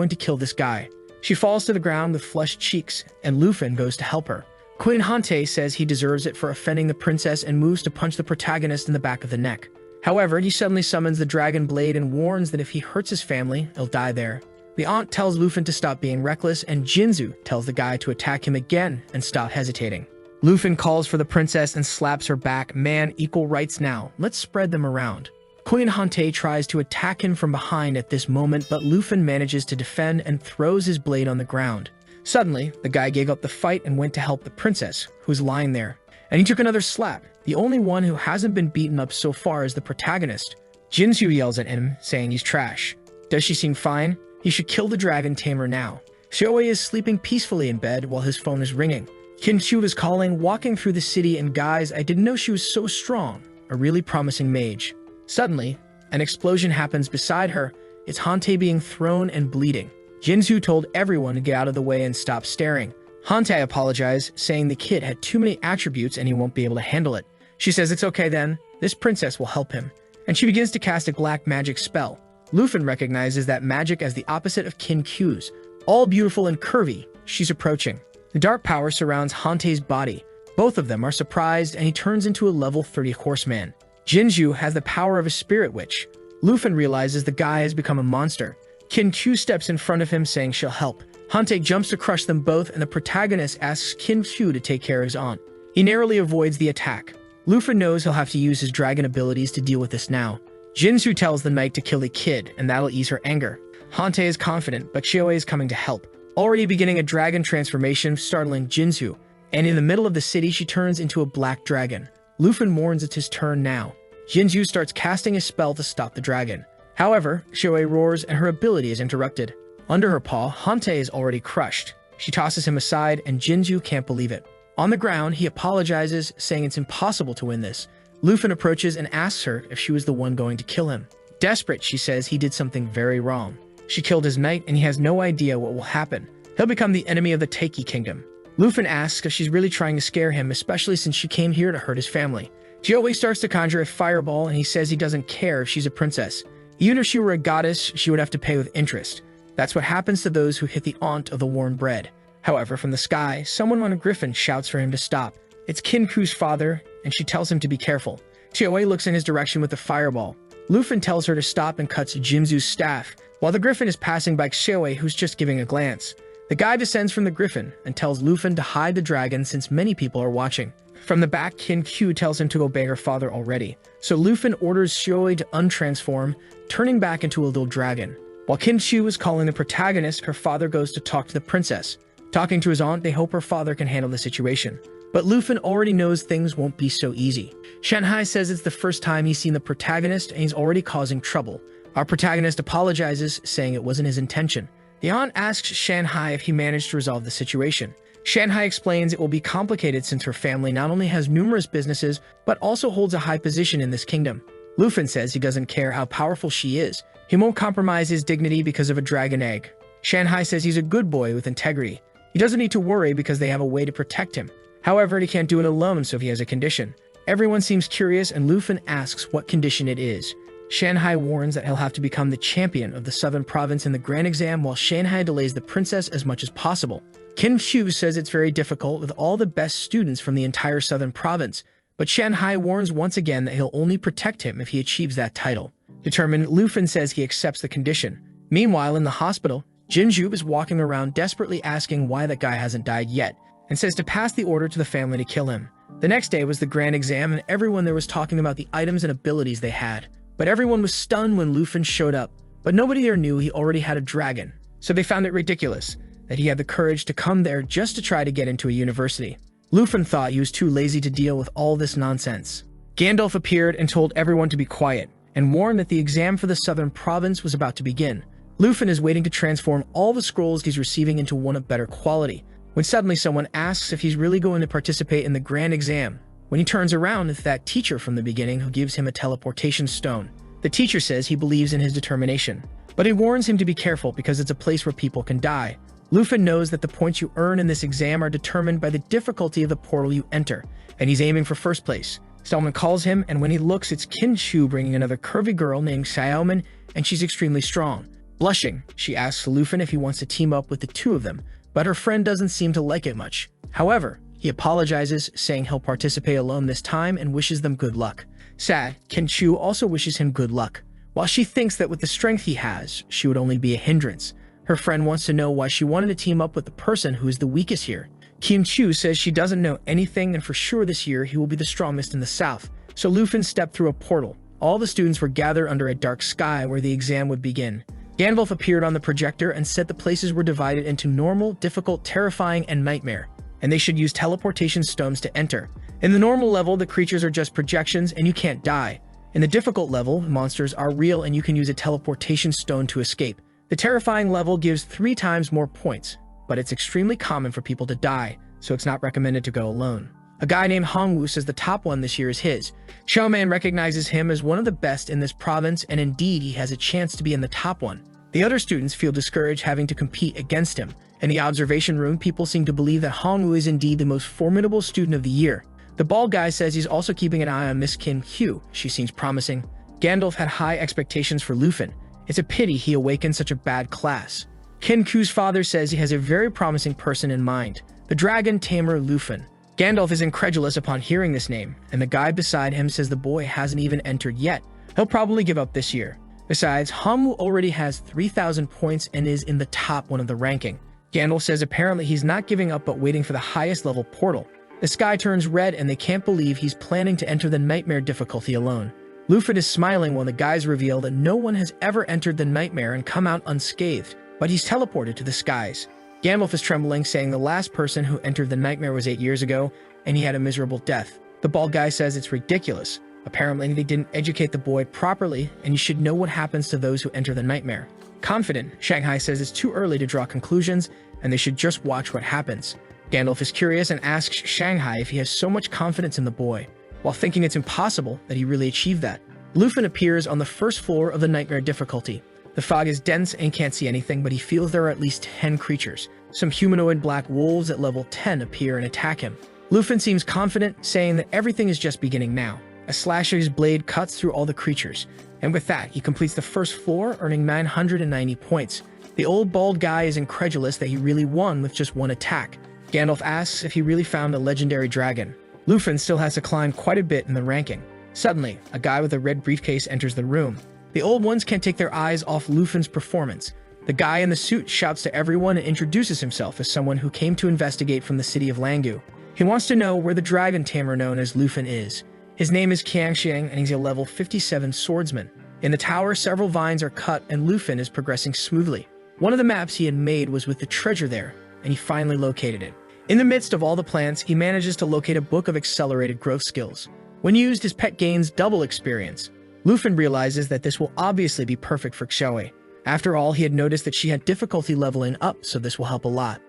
to kill this guy. She falls to the ground with flushed cheeks, and Lufin goes to help her. Queen Hante says he deserves it for offending the princess and moves to punch the protagonist in the back of the neck. However, he suddenly summons the dragon blade and warns that if he hurts his family, he'll die there. The aunt tells Lufin to stop being reckless, and Jinzu tells the guy to attack him again and stop hesitating. Lufin calls for the princess and slaps her back. Man, equal rights now. Let's spread them around. Queen Hante tries to attack him from behind at this moment, but Lufin manages to defend and throws his blade on the ground. Suddenly, the guy gave up the fight and went to help the princess, who's lying there. And he took another slap. The only one who hasn't been beaten up so far is the protagonist. Jinzu yells at him, saying he's trash. Does she seem fine? He should kill the dragon tamer now. Shio is sleeping peacefully in bed while his phone is ringing. Chu is calling, walking through the city, and guys, I didn't know she was so strong. A really promising mage. Suddenly, an explosion happens beside her. It's Hante being thrown and bleeding. Jinzu told everyone to get out of the way and stop staring. Hante apologized, saying the kid had too many attributes and he won't be able to handle it. She says it's okay then, this princess will help him. And she begins to cast a black magic spell. Lufin recognizes that magic as the opposite of Q's. All beautiful and curvy, she's approaching. The dark power surrounds Hante's body. Both of them are surprised and he turns into a level 30 horseman. Jinzu has the power of a spirit witch. Lufin realizes the guy has become a monster. Q steps in front of him saying she'll help. Hante jumps to crush them both and the protagonist asks Q to take care of his aunt. He narrowly avoids the attack. Lufin knows he'll have to use his dragon abilities to deal with this now. Jinzu tells the knight to kill the kid and that'll ease her anger. Hante is confident, but Shio is coming to help. Already beginning a dragon transformation, startling Jinzu. And in the middle of the city, she turns into a black dragon. Lufin warns it's his turn now. Jinju starts casting a spell to stop the dragon. However, Shio roars and her ability is interrupted. Under her paw, Hante is already crushed. She tosses him aside and Jinju can't believe it. On the ground, he apologizes, saying it's impossible to win this. Lufin approaches and asks her if she was the one going to kill him. Desperate, she says he did something very wrong. She killed his knight and he has no idea what will happen. He'll become the enemy of the Taiki kingdom. Lufin asks if she's really trying to scare him, especially since she came here to hurt his family. Shio starts to conjure a fireball and he says he doesn't care if she's a princess. Even if she were a goddess, she would have to pay with interest. That's what happens to those who hit the aunt of the worn bread. However, from the sky, someone on a griffin shouts for him to stop. It's Kinku's father, and she tells him to be careful. Shio looks in his direction with the fireball. Lufin tells her to stop and cuts Jinzu's staff, while the griffin is passing by Shio, who's just giving a glance. The guy descends from the griffin and tells Lufin to hide the dragon since many people are watching. From the back, Kinku tells him to obey her father already, so Lufin orders Shio to untransform, turning back into a little dragon. While Kinku is calling the protagonist, her father goes to talk to the princess. Talking to his aunt, they hope her father can handle the situation. But Lufin already knows things won't be so easy. Shanhai says it's the first time he's seen the protagonist and he's already causing trouble. Our protagonist apologizes, saying it wasn't his intention. The aunt asks Shanhai if he managed to resolve the situation. Shanhai explains it will be complicated since her family not only has numerous businesses, but also holds a high position in this kingdom. Lufin says he doesn't care how powerful she is. He won't compromise his dignity because of a dragon egg. Shanhai says he's a good boy with integrity. He doesn't need to worry because they have a way to protect him. However, he can't do it alone, so he has a condition. Everyone seems curious and Lufin asks what condition it is. Shanhai warns that he'll have to become the champion of the Southern Province in the Grand Exam while Shanhai delays the princess as much as possible. Kinfu says it's very difficult with all the best students from the entire Southern Province, but Shanhai warns once again that he'll only protect him if he achieves that title. Determined, Lufin says he accepts the condition. Meanwhile, in the hospital, Jinju is walking around desperately asking why that guy hasn't died yet, and says to pass the order to the family to kill him. The next day was the Grand Exam and everyone there was talking about the items and abilities they had. But everyone was stunned when Lufin showed up, but nobody there knew he already had a dragon, so they found it ridiculous that he had the courage to come there just to try to get into a university. Lufin thought he was too lazy to deal with all this nonsense. Gandalf appeared and told everyone to be quiet, and warned that the exam for the Southern Province was about to begin. Lufin is waiting to transform all the scrolls he's receiving into one of better quality, when suddenly someone asks if he's really going to participate in the Grand Exam. When he turns around, it's that teacher from the beginning who gives him a teleportation stone. The teacher says he believes in his determination, but he warns him to be careful because it's a place where people can die. Lufin knows that the points you earn in this exam are determined by the difficulty of the portal you enter, and he's aiming for first place. Someone calls him, and when he looks, it's Kinshu bringing another curvy girl named Xiaomin, and she's extremely strong. Blushing, she asks Lufin if he wants to team up with the two of them, but her friend doesn't seem to like it much. However, he apologizes, saying he'll participate alone this time and wishes them good luck. Sad, Kinshu also wishes him good luck. While she thinks that with the strength he has, she would only be a hindrance. Her friend wants to know why she wanted to team up with the person who is the weakest here. Kim Chu says she doesn't know anything and for sure this year he will be the strongest in the south. So Lufin stepped through a portal. All the students were gathered under a dark sky where the exam would begin. Gandalf appeared on the projector and said the places were divided into normal, difficult, terrifying, and nightmare, and they should use teleportation stones to enter. In the normal level, the creatures are just projections and you can't die. In the difficult level, monsters are real and you can use a teleportation stone to escape. The terrifying level gives 3 times more points, but it's extremely common for people to die, so it's not recommended to go alone. A guy named Hongwu says the top one this year is his. Showman recognizes him as one of the best in this province, and indeed he has a chance to be in the top one. The other students feel discouraged having to compete against him. In the observation room, people seem to believe that Hongwu is indeed the most formidable student of the year. The bald guy says he's also keeping an eye on Miss Kim Hugh. She seems promising. Gandalf had high expectations for Lufin. It's a pity he awakened such a bad class. Kinku's father says he has a very promising person in mind, the dragon Tamer Lufin. Gandalf is incredulous upon hearing this name, and the guy beside him says the boy hasn't even entered yet. He'll probably give up this year. Besides, Hamu already has 3,000 points and is in the top one of the ranking. Gandalf says apparently he's not giving up but waiting for the highest level portal. The sky turns red and they can't believe he's planning to enter the nightmare difficulty alone. Lufin is smiling when the guys reveal that no one has ever entered the nightmare and come out unscathed, but he's teleported to the skies. Gandalf is trembling, saying the last person who entered the nightmare was 8 years ago, and he had a miserable death. The bald guy says it's ridiculous. Apparently, they didn't educate the boy properly, and you should know what happens to those who enter the nightmare. Confident, Shanghai says it's too early to draw conclusions, and they should just watch what happens. Gandalf is curious and asks Shanghai if he has so much confidence in the boy, while thinking it's impossible that he really achieved that. Lufin appears on the first floor of the nightmare difficulty. The fog is dense and can't see anything, but he feels there are at least 10 creatures. Some humanoid black wolves at level 10 appear and attack him. Lufin seems confident, saying that everything is just beginning now. A slash of his blade cuts through all the creatures, and with that, he completes the first floor, earning 990 points. The old bald guy is incredulous that he really won with just one attack. Gandalf asks if he really found a legendary dragon. Lufin still has to climb quite a bit in the ranking. Suddenly, a guy with a red briefcase enters the room. The old ones can't take their eyes off Lufin's performance. The guy in the suit shouts to everyone and introduces himself as someone who came to investigate from the city of Langu. He wants to know where the dragon tamer known as Lufin is. His name is Qiangxiang, and he's a level 57 swordsman. In the tower, several vines are cut, and Lufin is progressing smoothly. One of the maps he had made was with the treasure there, and he finally located it. In the midst of all the plants, he manages to locate a book of accelerated growth skills. When used, his pet gains double experience. Lufin realizes that this will obviously be perfect for Xiaoe. After all, he had noticed that she had difficulty leveling up, so this will help a lot.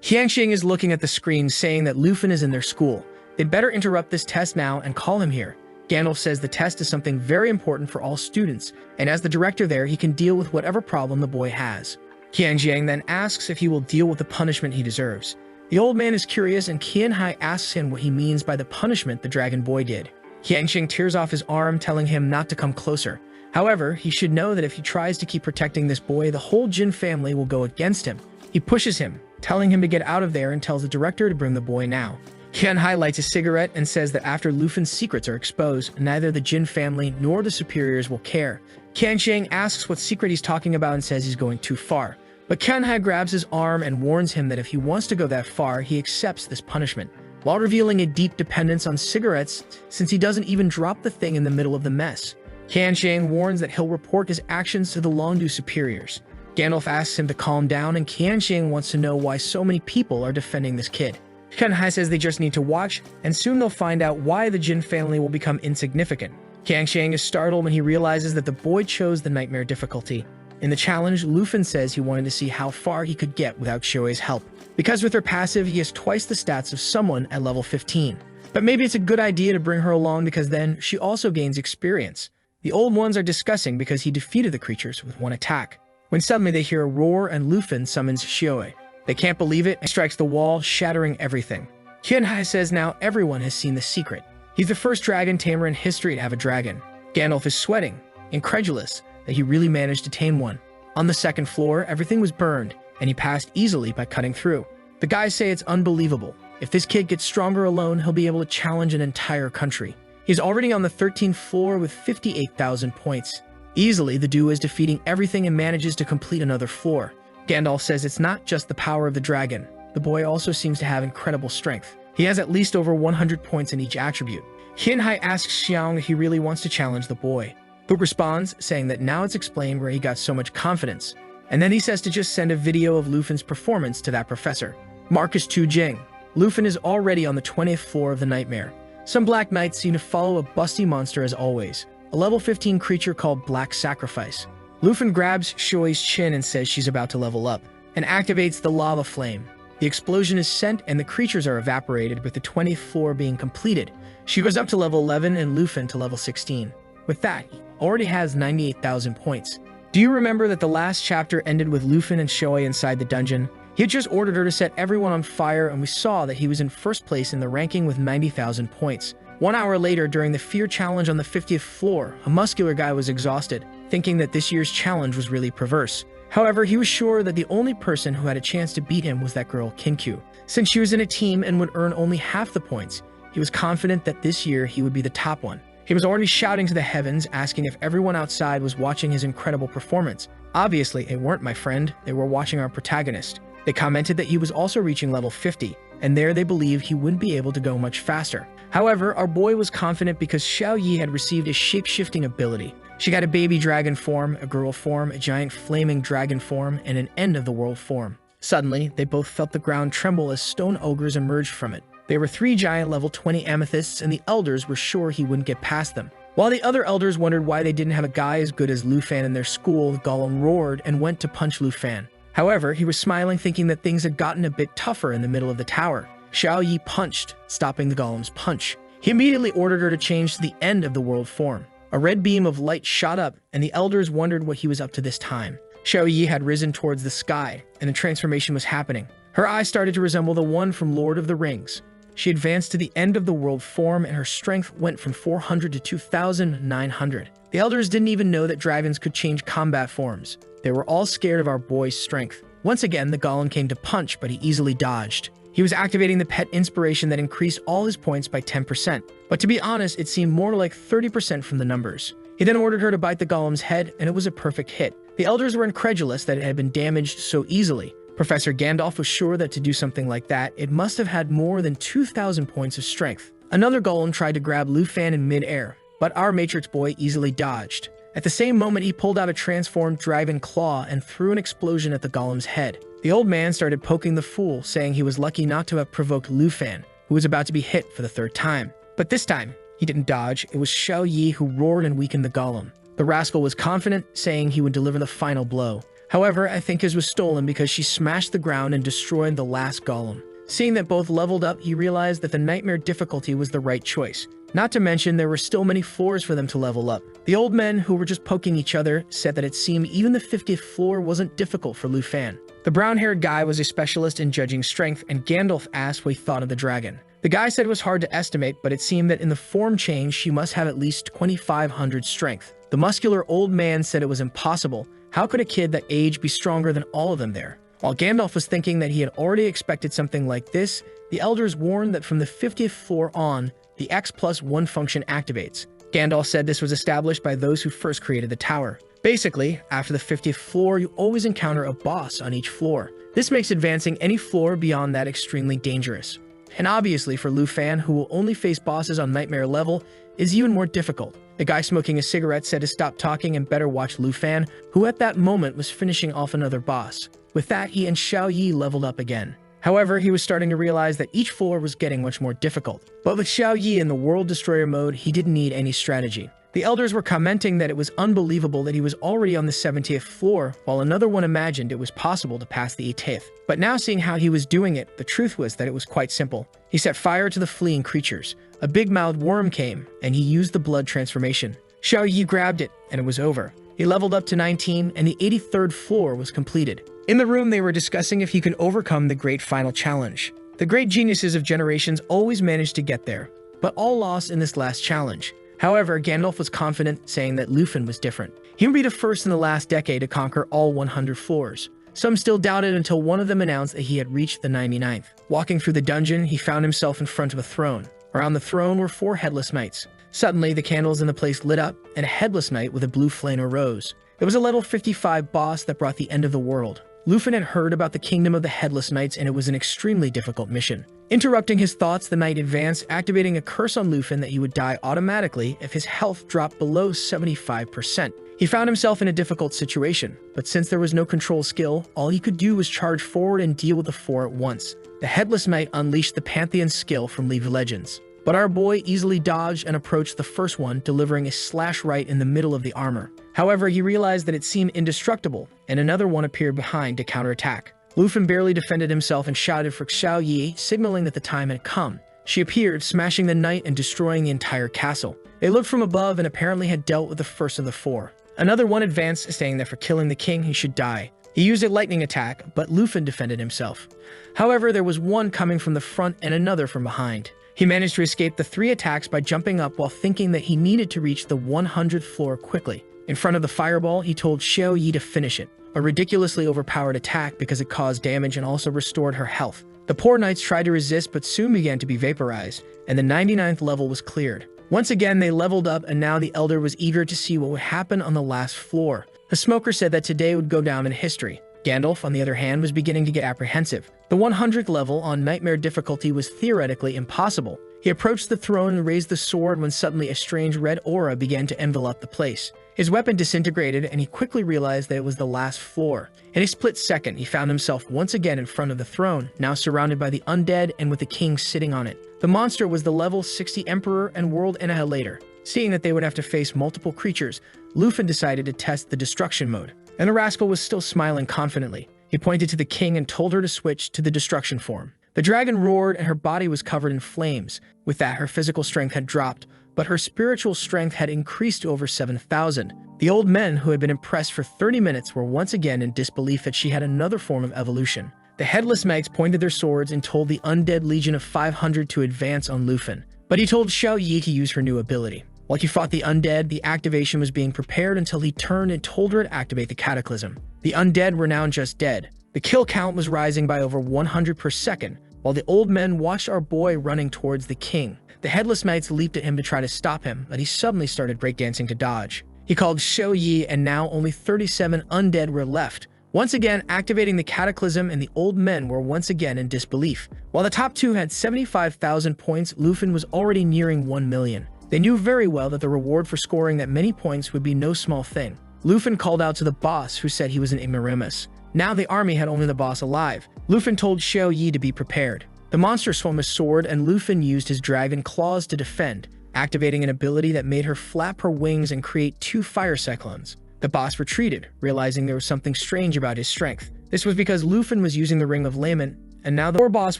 Qiangxiang is looking at the screen, saying that Lufin is in their school. They'd better interrupt this test now and call him here. Gandalf says the test is something very important for all students, and as the director there, he can deal with whatever problem the boy has. Qiangxiang then asks if he will deal with the punishment he deserves. The old man is curious, and Qianhai asks him what he means by the punishment the dragon boy did. Qiangxiang tears off his arm, telling him not to come closer. However, he should know that if he tries to keep protecting this boy, the whole Jin family will go against him. He pushes him, telling him to get out of there, and tells the director to bring the boy now. Qianhai lights a cigarette and says that after Lufin's secrets are exposed, neither the Jin family nor the superiors will care. Qiangxiang asks what secret he's talking about and says he's going too far. But Qianhai grabs his arm and warns him that if he wants to go that far, he accepts this punishment, while revealing a deep dependence on cigarettes since he doesn't even drop the thing in the middle of the mess. Qiangxiang warns that he'll report his actions to the Longdu superiors. Gandalf asks him to calm down, and Qiangxiang wants to know why so many people are defending this kid. Qianhai says they just need to watch, and soon they'll find out why the Jin family will become insignificant. Qiangxiang is startled when he realizes that the boy chose the nightmare difficulty. In the challenge, Lufin says he wanted to see how far he could get without Xiue's help, because with her passive, he has twice the stats of someone at level 15. But maybe it's a good idea to bring her along because then she also gains experience. The old ones are discussing because he defeated the creatures with one attack, when suddenly they hear a roar and Lufin summons Xiue. They can't believe it and strikes the wall, shattering everything. Qianhai says now everyone has seen the secret. He's the first dragon tamer in history to have a dragon. Gandalf is sweating, incredulous that he really managed to tame one. On the second floor, everything was burned, and he passed easily by cutting through. The guys say it's unbelievable. If this kid gets stronger alone, he'll be able to challenge an entire country. He's already on the 13th floor with 58,000 points. Easily, the duo is defeating everything and manages to complete another floor. Gandalf says it's not just the power of the dragon. The boy also seems to have incredible strength. He has at least over 100 points in each attribute. Qianhai asks Xiang if he really wants to challenge the boy. Luke responds, saying that now it's explained where he got so much confidence. And then he says to just send a video of Lufin's performance to that professor. Marcus Tu Jing. Lufin is already on the 20th floor of the nightmare. Some black knights seem to follow a busty monster as always, a level 15 creature called Black Sacrifice. Lufin grabs Xiue's chin and says she's about to level up, and activates the lava flame. The explosion is sent and the creatures are evaporated, with the 20th floor being completed. She goes up to level 11 and Lufin to level 16. With that, he already has 98,000 points. Do you remember that the last chapter ended with Lufin and Xiue inside the dungeon? He had just ordered her to set everyone on fire, and we saw that he was in first place in the ranking with 90,000 points. 1 hour later, during the fear challenge on the 50th floor, a muscular guy was exhausted, thinking that this year's challenge was really perverse. However, he was sure that the only person who had a chance to beat him was that girl, Kinkyu. Since she was in a team and would earn only half the points, he was confident that this year he would be the top one. He was already shouting to the heavens, asking if everyone outside was watching his incredible performance. Obviously, they weren't, my friend. They were watching our protagonist. They commented that he was also reaching level 50, and there they believed he wouldn't be able to go much faster. However, our boy was confident because Xiao Yi had received a shape-shifting ability. She got a baby dragon form, a girl form, a giant flaming dragon form, and an end-of-the-world form. Suddenly, they both felt the ground tremble as stone ogres emerged from it. They were 3 giant level 20 amethysts, and the elders were sure he wouldn't get past them. While the other elders wondered why they didn't have a guy as good as Lu Fan in their school, the golem roared and went to punch Lu Fan. However, he was smiling, thinking that things had gotten a bit tougher in the middle of the tower. Xiao Yi punched, stopping the golem's punch. He immediately ordered her to change to the end of the world form. A red beam of light shot up, and the elders wondered what he was up to this time. Xiao Yi had risen towards the sky, and the transformation was happening. Her eyes started to resemble the one from Lord of the Rings. She advanced to the end of the world form, and her strength went from 400 to 2,900. The elders didn't even know that dragons could change combat forms. They were all scared of our boy's strength. Once again, the golem came to punch, but he easily dodged. He was activating the pet inspiration that increased all his points by 10%. But to be honest, it seemed more like 30% from the numbers. He then ordered her to bite the golem's head, and it was a perfect hit. The elders were incredulous that it had been damaged so easily. Professor Gandalf was sure that to do something like that, it must have had more than 2,000 points of strength. Another golem tried to grab Lu Fan in mid-air, but our Matrix boy easily dodged. At the same moment, he pulled out a transformed dragon claw and threw an explosion at the golem's head. The old man started poking the fool, saying he was lucky not to have provoked Lu Fan, who was about to be hit for the 3rd time. But this time, he didn't dodge. It was Xiao Yi who roared and weakened the golem. The rascal was confident, saying he would deliver the final blow. However, I think his was stolen because she smashed the ground and destroyed the last golem. Seeing that both leveled up, he realized that the nightmare difficulty was the right choice. Not to mention, there were still many floors for them to level up. The old men, who were just poking each other, said that it seemed even the 50th floor wasn't difficult for Lu Fan. The brown-haired guy was a specialist in judging strength, and Gandalf asked what he thought of the dragon. The guy said it was hard to estimate, but it seemed that in the form change, she must have at least 2,500 strength. The muscular old man said it was impossible. How could a kid that age be stronger than all of them there? While Gandalf was thinking that he had already expected something like this, the elders warned that from the 50th floor on, the X+1 function activates. Gandalf said this was established by those who first created the tower. Basically, after the 50th floor, you always encounter a boss on each floor. This makes advancing any floor beyond that extremely dangerous. And obviously for Lu Fan, who will only face bosses on nightmare level, is even more difficult. The guy smoking a cigarette said to stop talking and better watch Lu Fan, who at that moment was finishing off another boss. With that, he and Xiao Yi leveled up again. However, he was starting to realize that each floor was getting much more difficult. But with Xiao Yi in the World Destroyer mode, he didn't need any strategy. The elders were commenting that it was unbelievable that he was already on the 70th floor, while another one imagined it was possible to pass the 80th. But now seeing how he was doing it, the truth was that it was quite simple. He set fire to the fleeing creatures. A big-mouthed worm came, and he used the blood transformation. Xiao Yi grabbed it, and it was over. He leveled up to 19, and the 83rd floor was completed. In the room, they were discussing if he could overcome the great final challenge. The great geniuses of generations always managed to get there, but all lost in this last challenge. However, Gandalf was confident, saying that Lu Fan was different. He would be the first in the last decade to conquer all 100 floors. Some still doubted until one of them announced that he had reached the 99th. Walking through the dungeon, he found himself in front of a throne. Around the throne were 4 headless knights. Suddenly, the candles in the place lit up, and a headless knight with a blue flame arose. It was a level 55 boss that brought the end of the world. Lu Fan had heard about the kingdom of the headless knights, and it was an extremely difficult mission. Interrupting his thoughts, the knight advanced, activating a curse on Lu Fan that he would die automatically if his health dropped below 75%. He found himself in a difficult situation, but since there was no control skill, all he could do was charge forward and deal with the 4 at once. The headless knight unleashed the Pantheon skill from League of Legends. But our boy easily dodged and approached the first one, delivering a slash right in the middle of the armor. However, he realized that it seemed indestructible, and another one appeared behind to counterattack. Lu Fan barely defended himself and shouted for Xiao Yi, signaling that the time had come. She appeared, smashing the knight and destroying the entire castle. They looked from above and apparently had dealt with the first of the 4. Another one advanced, saying that for killing the king, he should die. He used a lightning attack, but Lu Fan defended himself. However, there was one coming from the front and another from behind. He managed to escape the 3 attacks by jumping up while thinking that he needed to reach the 100th floor quickly. In front of the fireball, he told Xiao Yi to finish it, a ridiculously overpowered attack because it caused damage and also restored her health. The poor knights tried to resist but soon began to be vaporized, and the 99th level was cleared. Once again, they leveled up, and now the elder was eager to see what would happen on the last floor. The smoker said that today would go down in history. Gandalf, on the other hand, was beginning to get apprehensive. The 100th level on nightmare difficulty was theoretically impossible. He approached the throne and raised the sword when suddenly a strange red aura began to envelop the place. His weapon disintegrated, and he quickly realized that it was the last floor. In a split second, he found himself once again in front of the throne, now surrounded by the undead and with the king sitting on it. The monster was the level 60 Emperor and World Annihilator. Seeing that they would have to face multiple creatures, Luffy decided to test the destruction mode. And the rascal was still smiling confidently. He pointed to the king and told her to switch to the destruction form. The dragon roared and her body was covered in flames. With that, her physical strength had dropped, but her spiritual strength had increased to over 7,000. The old men who had been impressed for 30 minutes were once again in disbelief that she had another form of evolution. The headless mags pointed their swords and told the undead legion of 500 to advance on Luffy. But he told Shio to use her new ability. While he fought the undead, the activation was being prepared until he turned and told her to activate the cataclysm. The undead were now just dead. The kill count was rising by over 100 per second, while the old men watched our boy running towards the king. The headless knights leaped at him to try to stop him, but he suddenly started breakdancing to dodge. He called Shio, and now only 37 undead were left, once again activating the cataclysm, and the old men were once again in disbelief. While the top two had 75,000 points, Luffy was already nearing 1 million. They knew very well that the reward for scoring that many points would be no small thing. Luffy called out to the boss, who said he was an ignoramus. Now the army had only the boss alive. Luffy told Shio to be prepared. The monster swung his sword, and Luffy used his dragon claws to defend, activating an ability that made her flap her wings and create 2 fire cyclones. The boss retreated, realizing there was something strange about his strength. This was because Luffy was using the Ring of Lament, and now the poor boss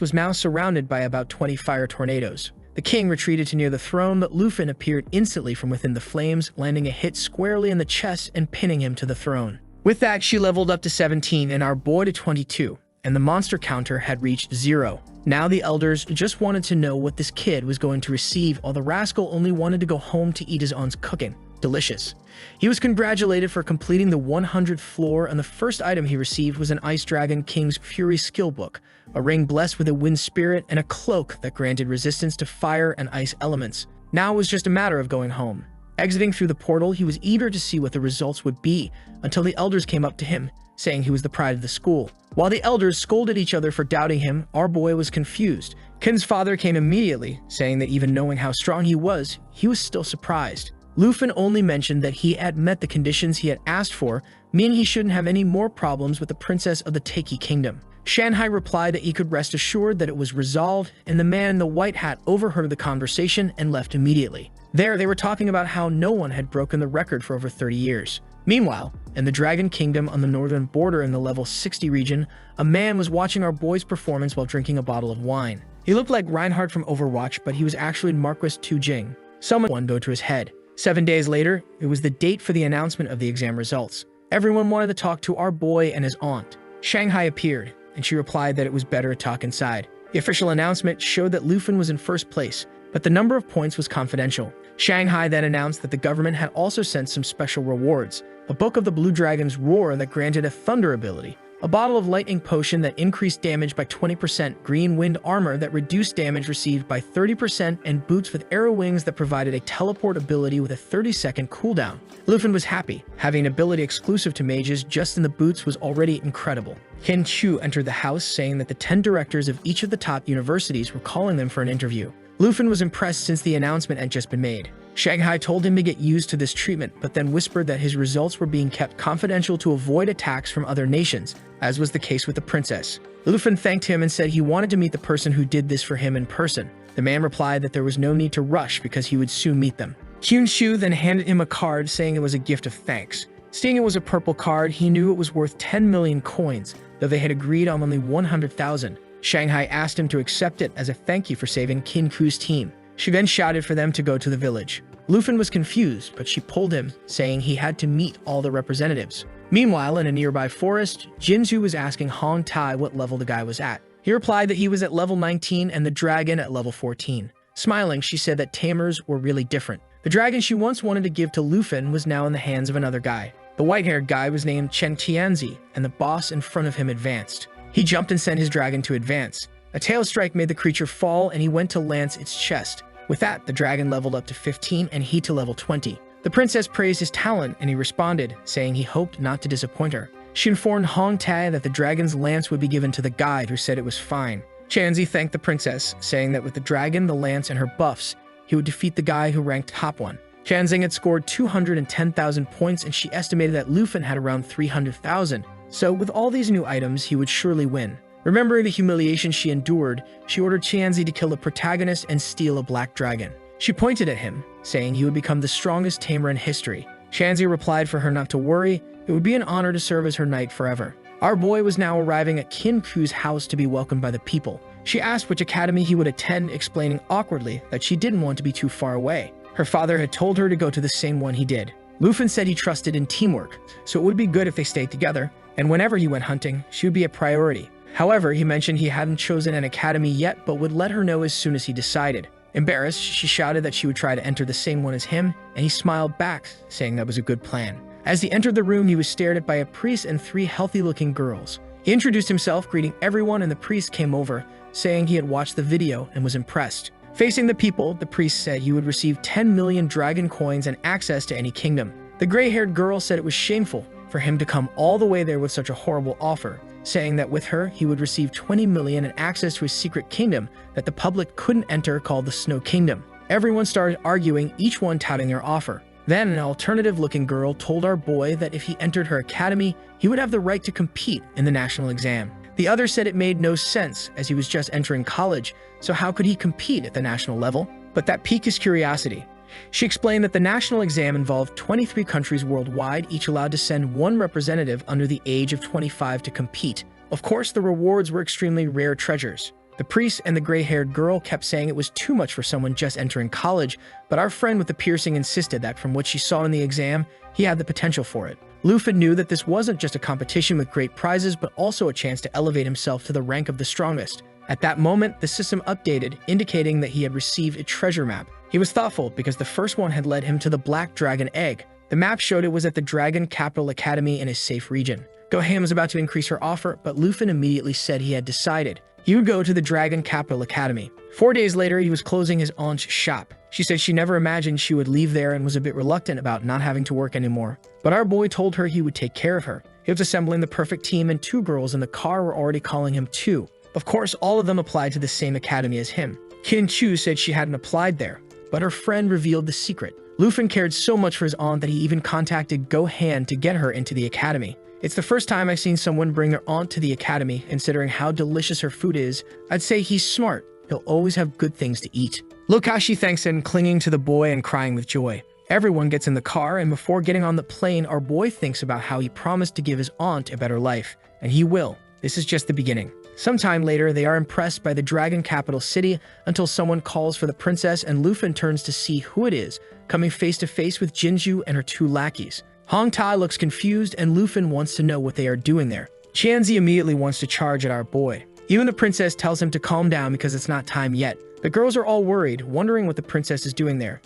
was now surrounded by about 20 fire tornadoes. The king retreated to near the throne, but Luffy appeared instantly from within the flames, landing a hit squarely in the chest and pinning him to the throne. With that, she leveled up to 17 and our boy to 22, and the monster counter had reached 0. Now the elders just wanted to know what this kid was going to receive, while the rascal only wanted to go home to eat his aunt's cooking. Delicious. He was congratulated for completing the 100th floor, and the first item he received was an Ice Dragon King's Fury skill book, a ring blessed with a wind spirit, and a cloak that granted resistance to fire and ice elements. Now it was just a matter of going home. Exiting through the portal, he was eager to see what the results would be, until the elders came up to him, saying he was the pride of the school. While the elders scolded each other for doubting him, our boy was confused. Kin's father came immediately, saying that even knowing how strong he was still surprised. Luffy only mentioned that he had met the conditions he had asked for, meaning he shouldn't have any more problems with the princess of the Taiki kingdom. Shanghai replied that he could rest assured that it was resolved, and the man in the white hat overheard the conversation and left immediately. There, they were talking about how no one had broken the record for over 30 years. Meanwhile, in the Dragon Kingdom on the northern border in the level 60 region, a man was watching our boy's performance while drinking a bottle of wine. He looked like Reinhardt from Overwatch, but he was actually Marquis Tujing. Someone go to his head. 7 days later, it was the date for the announcement of the exam results. Everyone wanted to talk to our boy and his aunt. Shanghai appeared, and she replied that it was better to talk inside. The official announcement showed that Luffy was in first place, but the number of points was confidential. Shanghai then announced that the government had also sent some special rewards: a book of the Blue Dragon's Roar that granted a thunder ability, a bottle of lightning potion that increased damage by 20%, green wind armor that reduced damage received by 30%, and boots with arrow wings that provided a teleport ability with a 30-second cooldown. Luffy was happy. Having an ability exclusive to mages just in the boots was already incredible. Ken Chu entered the house, saying that the 10 directors of each of the top universities were calling them for an interview. Luffy was impressed since the announcement had just been made. Shanghai told him to get used to this treatment, but then whispered that his results were being kept confidential to avoid attacks from other nations, as was the case with the princess. Luffy thanked him and said he wanted to meet the person who did this for him in person. The man replied that there was no need to rush because he would soon meet them. Kyun Shu then handed him a card, saying it was a gift of thanks. Seeing it was a purple card, he knew it was worth 10 million coins, though they had agreed on only 100,000. Shanghai asked him to accept it as a thank you for saving Kin Ku's team. She then shouted for them to go to the village. Luffy was confused, but she pulled him, saying he had to meet all the representatives. Meanwhile, in a nearby forest, Jinzu was asking Hong Tai what level the guy was at. He replied that he was at level 19 and the dragon at level 14. Smiling, she said that Tamers were really different. The dragon she once wanted to give to Luffy was now in the hands of another guy. The white-haired guy was named Chen Tianzi, and the boss in front of him advanced. He jumped and sent his dragon to advance. A tail strike made the creature fall, and he went to lance its chest. With that, the dragon leveled up to 15 and he to level 20. The princess praised his talent, and he responded, saying he hoped not to disappoint her. She informed Hong Tai that the dragon's lance would be given to the guide, who said it was fine. Chanzi thanked the princess, saying that with the dragon, the lance, and her buffs, he would defeat the guy who ranked top 1. Chanzing had scored 210,000 points and she estimated that Lufin had around 300,000. So with all these new items, he would surely win. Remembering the humiliation she endured, she ordered Qianzi to kill the protagonist and steal a black dragon. She pointed at him, saying he would become the strongest tamer in history. Qianzi replied for her not to worry, it would be an honor to serve as her knight forever. Our boy was now arriving at Qin Ku's house to be welcomed by the people. She asked which academy he would attend, explaining awkwardly that she didn't want to be too far away. Her father had told her to go to the same one he did. Lufin said he trusted in teamwork, so it would be good if they stayed together, and whenever he went hunting, she would be a priority. However, he mentioned he hadn't chosen an academy yet, but would let her know as soon as he decided. Embarrassed, she shouted that she would try to enter the same one as him, and he smiled back, saying that was a good plan. As he entered the room, he was stared at by a priest and 3 healthy-looking girls. He introduced himself, greeting everyone, and the priest came over, saying he had watched the video and was impressed. Facing the people, the priest said he would receive 10 million dragon coins and access to any kingdom. The gray-haired girl said it was shameful for him to come all the way there with such a horrible offer, saying that with her, he would receive 20 million and access to a secret kingdom that the public couldn't enter called the Snow Kingdom. Everyone started arguing, each one touting their offer. Then an alternative-looking girl told our boy that if he entered her academy, he would have the right to compete in the national exam. The other said it made no sense, as he was just entering college, so how could he compete at the national level? But that piqued his curiosity. She explained that the national exam involved 23 countries worldwide, each allowed to send 1 representative under the age of 25 to compete. Of course, the rewards were extremely rare treasures. The priest and the gray-haired girl kept saying it was too much for someone just entering college, but our friend with the piercing insisted that from what she saw in the exam, he had the potential for it. Lufin knew that this wasn't just a competition with great prizes, but also a chance to elevate himself to the rank of the strongest. At that moment, the system updated, indicating that he had received a treasure map. He was thoughtful because the first one had led him to the Black Dragon Egg. The map showed it was at the Dragon Capital Academy in a safe region. Gohan was about to increase her offer, but Lufin immediately said he had decided. He would go to the Dragon Capital Academy. 4 days later, he was closing his aunt's shop. She said she never imagined she would leave there and was a bit reluctant about not having to work anymore. But our boy told her he would take care of her. He was assembling the perfect team, and 2 girls in the car were already calling him Two. Of course, all of them applied to the same academy as him. Qin Chu said she hadn't applied there, but her friend revealed the secret. Lufin cared so much for his aunt that he even contacted Gohan to get her into the academy. It's the first time I've seen someone bring their aunt to the academy, considering how delicious her food is. I'd say he's smart. He'll always have good things to eat. Look how she thanks him, clinging to the boy and crying with joy. Everyone gets in the car, and before getting on the plane, our boy thinks about how he promised to give his aunt a better life. And he will. This is just the beginning. Sometime later, they are impressed by the Dragon Capital City until someone calls for the princess, and Lufin turns to see who it is, coming face to face with Jinju and her 2 lackeys. Hong Tai looks confused, and Lufin wants to know what they are doing there. Qianzi immediately wants to charge at our boy. Even the princess tells him to calm down because it's not time yet. The girls are all worried, wondering what the princess is doing there.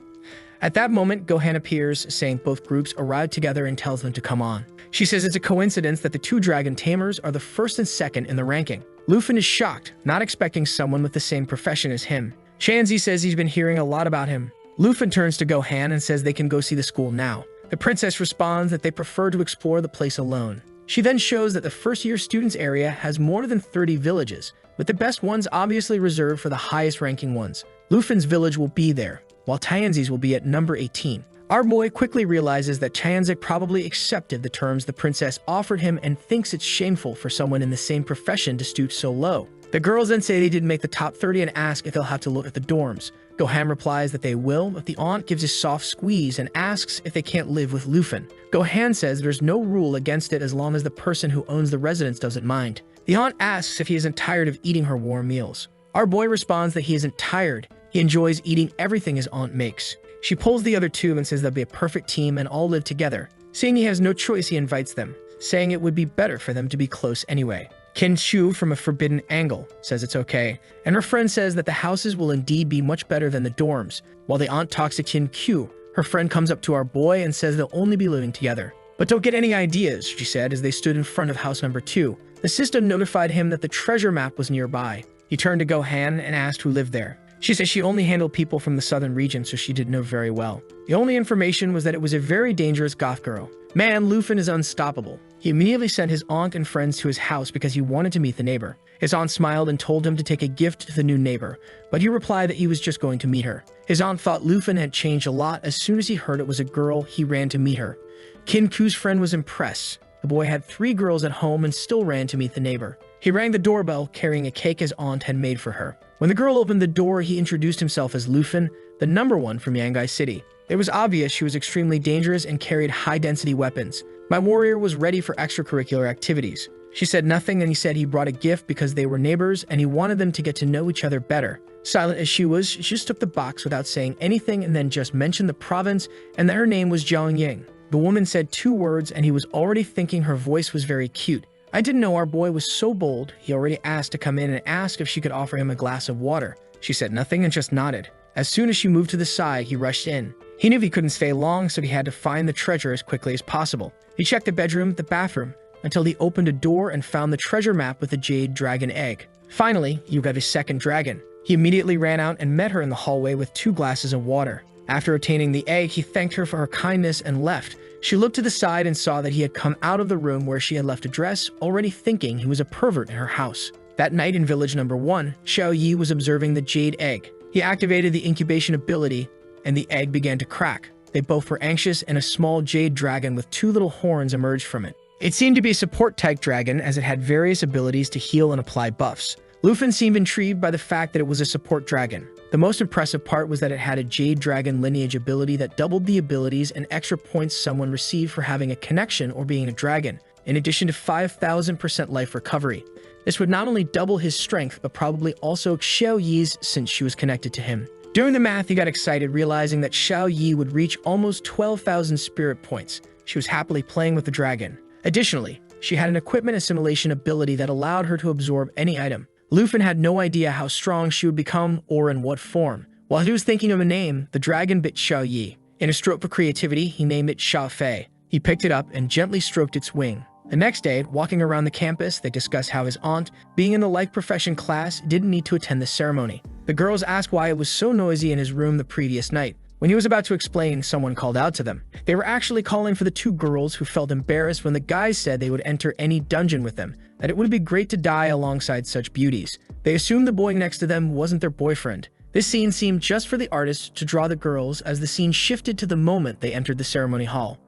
At that moment, Gohan appears, saying both groups arrived together and tells them to come on. She says it's a coincidence that the 2 Dragon Tamers are the 1st and 2nd in the ranking. Lufin is shocked, not expecting someone with the same profession as him. Qianzi says he's been hearing a lot about him. Lufin turns to Gohan and says they can go see the school now. The princess responds that they prefer to explore the place alone. She then shows that the first-year students area has more than 30 villages, with the best ones obviously reserved for the highest-ranking ones. Lufin's village will be there, while Tianzi's will be at number 18. Our boy quickly realizes that Tianzi probably accepted the terms the princess offered him and thinks it's shameful for someone in the same profession to stoop so low. The girls then say they didn't make the top 30 and ask if they'll have to look at the dorms. Gohan replies that they will, but the aunt gives a soft squeeze and asks if they can't live with Lufin. Gohan says there's no rule against it as long as the person who owns the residence doesn't mind. The aunt asks if he isn't tired of eating her warm meals. Our boy responds that he isn't tired. He enjoys eating everything his aunt makes. She pulls the other 2 and says they'll be a perfect team and all live together. Seeing he has no choice, he invites them, saying it would be better for them to be close anyway. Qin Chu, from a forbidden angle, says it's okay, and her friend says that the houses will indeed be much better than the dorms. While the aunt talks to Qin Q, her friend comes up to our boy and says they'll only be living together. But don't get any ideas, she said as they stood in front of house number 2. The sister notified him that the treasure map was nearby. He turned to Gohan and asked who lived there. She said she only handled people from the southern region, so she didn't know very well. The only information was that it was a very dangerous goth girl. Man, Lufin is unstoppable. He immediately sent his aunt and friends to his house because he wanted to meet the neighbor. His aunt smiled and told him to take a gift to the new neighbor, but he replied that he was just going to meet her. His aunt thought Lufin had changed a lot. As soon as he heard it was a girl, he ran to meet her. Kin-Ku's friend was impressed. The boy had 3 girls at home and still ran to meet the neighbor. He rang the doorbell, carrying a cake his aunt had made for her. When the girl opened the door, he introduced himself as Lufin, the #1 from Yangai City. It was obvious she was extremely dangerous and carried high-density weapons. My warrior was ready for extracurricular activities. She said nothing, and he said he brought a gift because they were neighbors and he wanted them to get to know each other better. Silent as she was, she just took the box without saying anything and then just mentioned the province and that her name was Jiangying. The woman said 2 words and he was already thinking her voice was very cute. I didn't know our boy was so bold. He already asked to come in and asked if she could offer him a glass of water. She said nothing and just nodded. As soon as she moved to the side, he rushed in. He knew he couldn't stay long, so he had to find the treasure as quickly as possible. He checked the bedroom, the bathroom, until he opened a door and found the treasure map with the jade dragon egg. Finally, he got his second dragon. He immediately ran out and met her in the hallway with 2 glasses of water. After obtaining the egg, he thanked her for her kindness and left. She looked to the side and saw that he had come out of the room where she had left a dress, already thinking he was a pervert in her house. That night in village #1, Xiao Yi was observing the jade egg. He activated the incubation ability, and the egg began to crack. They both were anxious, and a small jade dragon with 2 little horns emerged from it. It seemed to be a support-type dragon, as it had various abilities to heal and apply buffs. Lufin seemed intrigued by the fact that it was a support dragon. The most impressive part was that it had a jade dragon lineage ability that doubled the abilities and extra points someone received for having a connection or being a dragon, in addition to 5,000% life recovery. This would not only double his strength, but probably also Xiao Yi's since she was connected to him. Doing the math, he got excited, realizing that Xiao Yi would reach almost 12,000 spirit points. She was happily playing with the dragon. Additionally, she had an equipment assimilation ability that allowed her to absorb any item. Lufin had no idea how strong she would become or in what form. While he was thinking of a name, the dragon bit Xiao Yi. In a stroke for creativity, he named it Xiao Fei. He picked it up and gently stroked its wing. The next day, walking around the campus, they discussed how his aunt, being in the like profession class, didn't need to attend the ceremony. The girls asked why it was so noisy in his room the previous night. When he was about to explain, someone called out to them. They were actually calling for the 2 girls who felt embarrassed when the guys said they would enter any dungeon with them, that it would be great to die alongside such beauties. They assumed the boy next to them wasn't their boyfriend. This scene seemed just for the artist to draw the girls, as the scene shifted to the moment they entered the ceremony hall.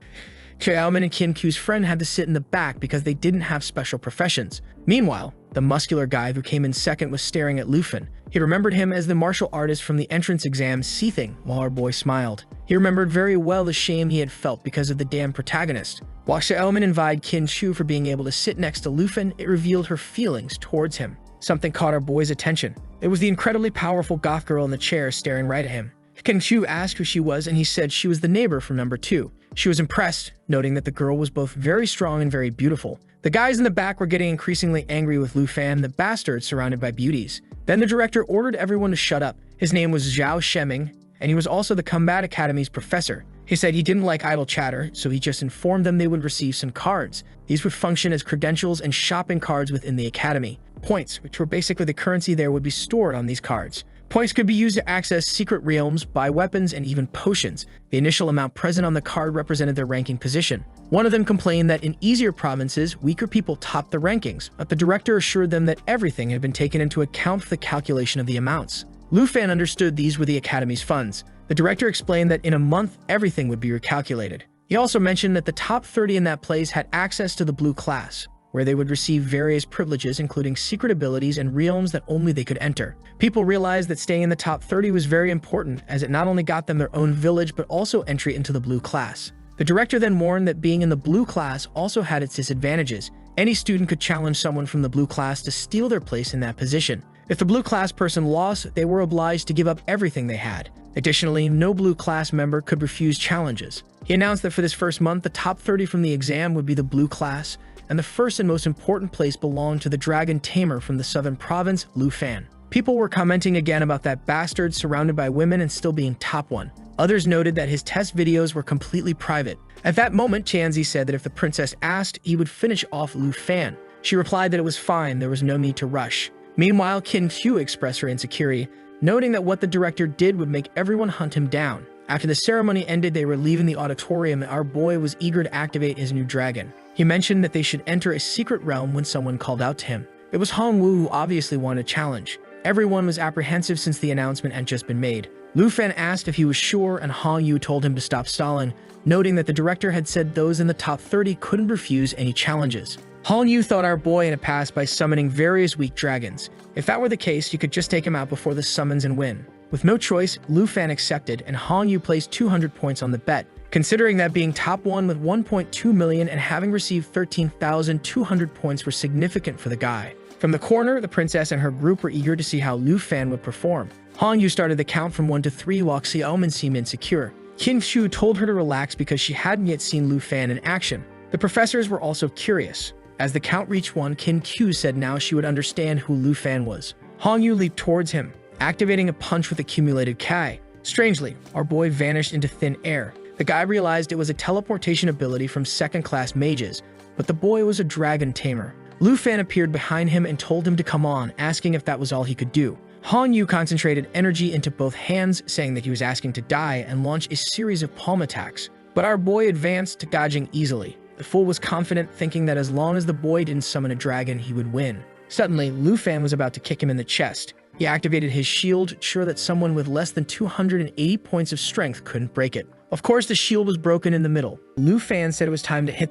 Xiaomin and Kin-Ku's friend had to sit in the back because they didn't have special professions. Meanwhile, the muscular guy who came in second was staring at Lufin. He remembered him as the martial artist from the entrance exam, seething while our boy smiled. He remembered very well the shame he had felt because of the damn protagonist. While Xiaomin invited Kin-Chu for being able to sit next to Lufin, it revealed her feelings towards him. Something caught our boy's attention. It was the incredibly powerful goth girl in the chair staring right at him. Kin-Chu asked who she was, and he said she was the neighbor from #2. She was impressed, noting that the girl was both very strong and very beautiful. The guys in the back were getting increasingly angry with Lufan, the bastard surrounded by beauties. Then the director ordered everyone to shut up. His name was Zhao Sheming, and he was also the Combat Academy's professor. He said he didn't like idle chatter, so he just informed them they would receive some cards. These would function as credentials and shopping cards within the academy. Points, which were basically the currency there, would be stored on these cards. Points could be used to access secret realms, buy weapons, and even potions. The initial amount present on the card represented their ranking position. One of them complained that in easier provinces, weaker people topped the rankings, but the director assured them that everything had been taken into account for the calculation of the amounts. Lufan understood these were the Academy's funds. The director explained that in a month, everything would be recalculated. He also mentioned that the top 30 in that place had access to the blue class, where they would receive various privileges including secret abilities and realms that only they could enter. People realized that staying in the top 30 was very important, as it not only got them their own village but also entry into the blue class. The director then warned that being in the blue class also had its disadvantages. Any student could challenge someone from the blue class to steal their place in that position. If the blue class person lost, they were obliged to give up everything they had. Additionally, no blue class member could refuse challenges. He announced that for this first month, the top 30 from the exam would be the blue class, and the first and most important place belonged to the dragon Tamer from the southern province, Lufan. People were commenting again about that bastard surrounded by women and still being top one. Others noted that his test videos were completely private. At that moment, Chanzi said that if the princess asked, he would finish off Lufan. She replied that it was fine, there was no need to rush. Meanwhile, Kin Hu expressed her insecurity, noting that what the director did would make everyone hunt him down. After the ceremony ended, they were leaving the auditorium and our boy was eager to activate his new dragon. He mentioned that they should enter a secret realm when someone called out to him. It was Hongwu who obviously wanted a challenge. Everyone was apprehensive since the announcement had just been made. Lu Fan asked if he was sure and Hongwu told him to stop stalling, noting that the director had said those in the top 30 couldn't refuse any challenges. Hongwu thought our boy had passed by summoning various weak dragons. If that were the case, you could just take him out before the summons and win. With no choice, Lu Fan accepted and Hongwu placed 200 points on the bet, considering that being top 1 with 1.2 million and having received 13,200 points were significant for the guy. From the corner, the princess and her group were eager to see how Lu Fan would perform. Hongwu started the count from 1 to 3 while Xiaomin seemed insecure. Qin Shu told her to relax because she hadn't yet seen Lu Fan in action. The professors were also curious. As the count reached 1, Qin Q said now she would understand who Lu Fan was. Hongwu leaped towards him, activating a punch with accumulated Kai. Strangely, our boy vanished into thin air. The guy realized it was a teleportation ability from second-class mages, but the boy was a dragon tamer. Lu Fan appeared behind him and told him to come on, asking if that was all he could do. Hongwu concentrated energy into both hands, saying that he was asking to die and launch a series of palm attacks. But our boy advanced, dodging easily. The fool was confident, thinking that as long as the boy didn't summon a dragon, he would win. Suddenly, Lu Fan was about to kick him in the chest. He activated his shield, sure that someone with less than 280 points of strength couldn't break it. Of course, the shield was broken in the middle. Lu Fan said it was time to hit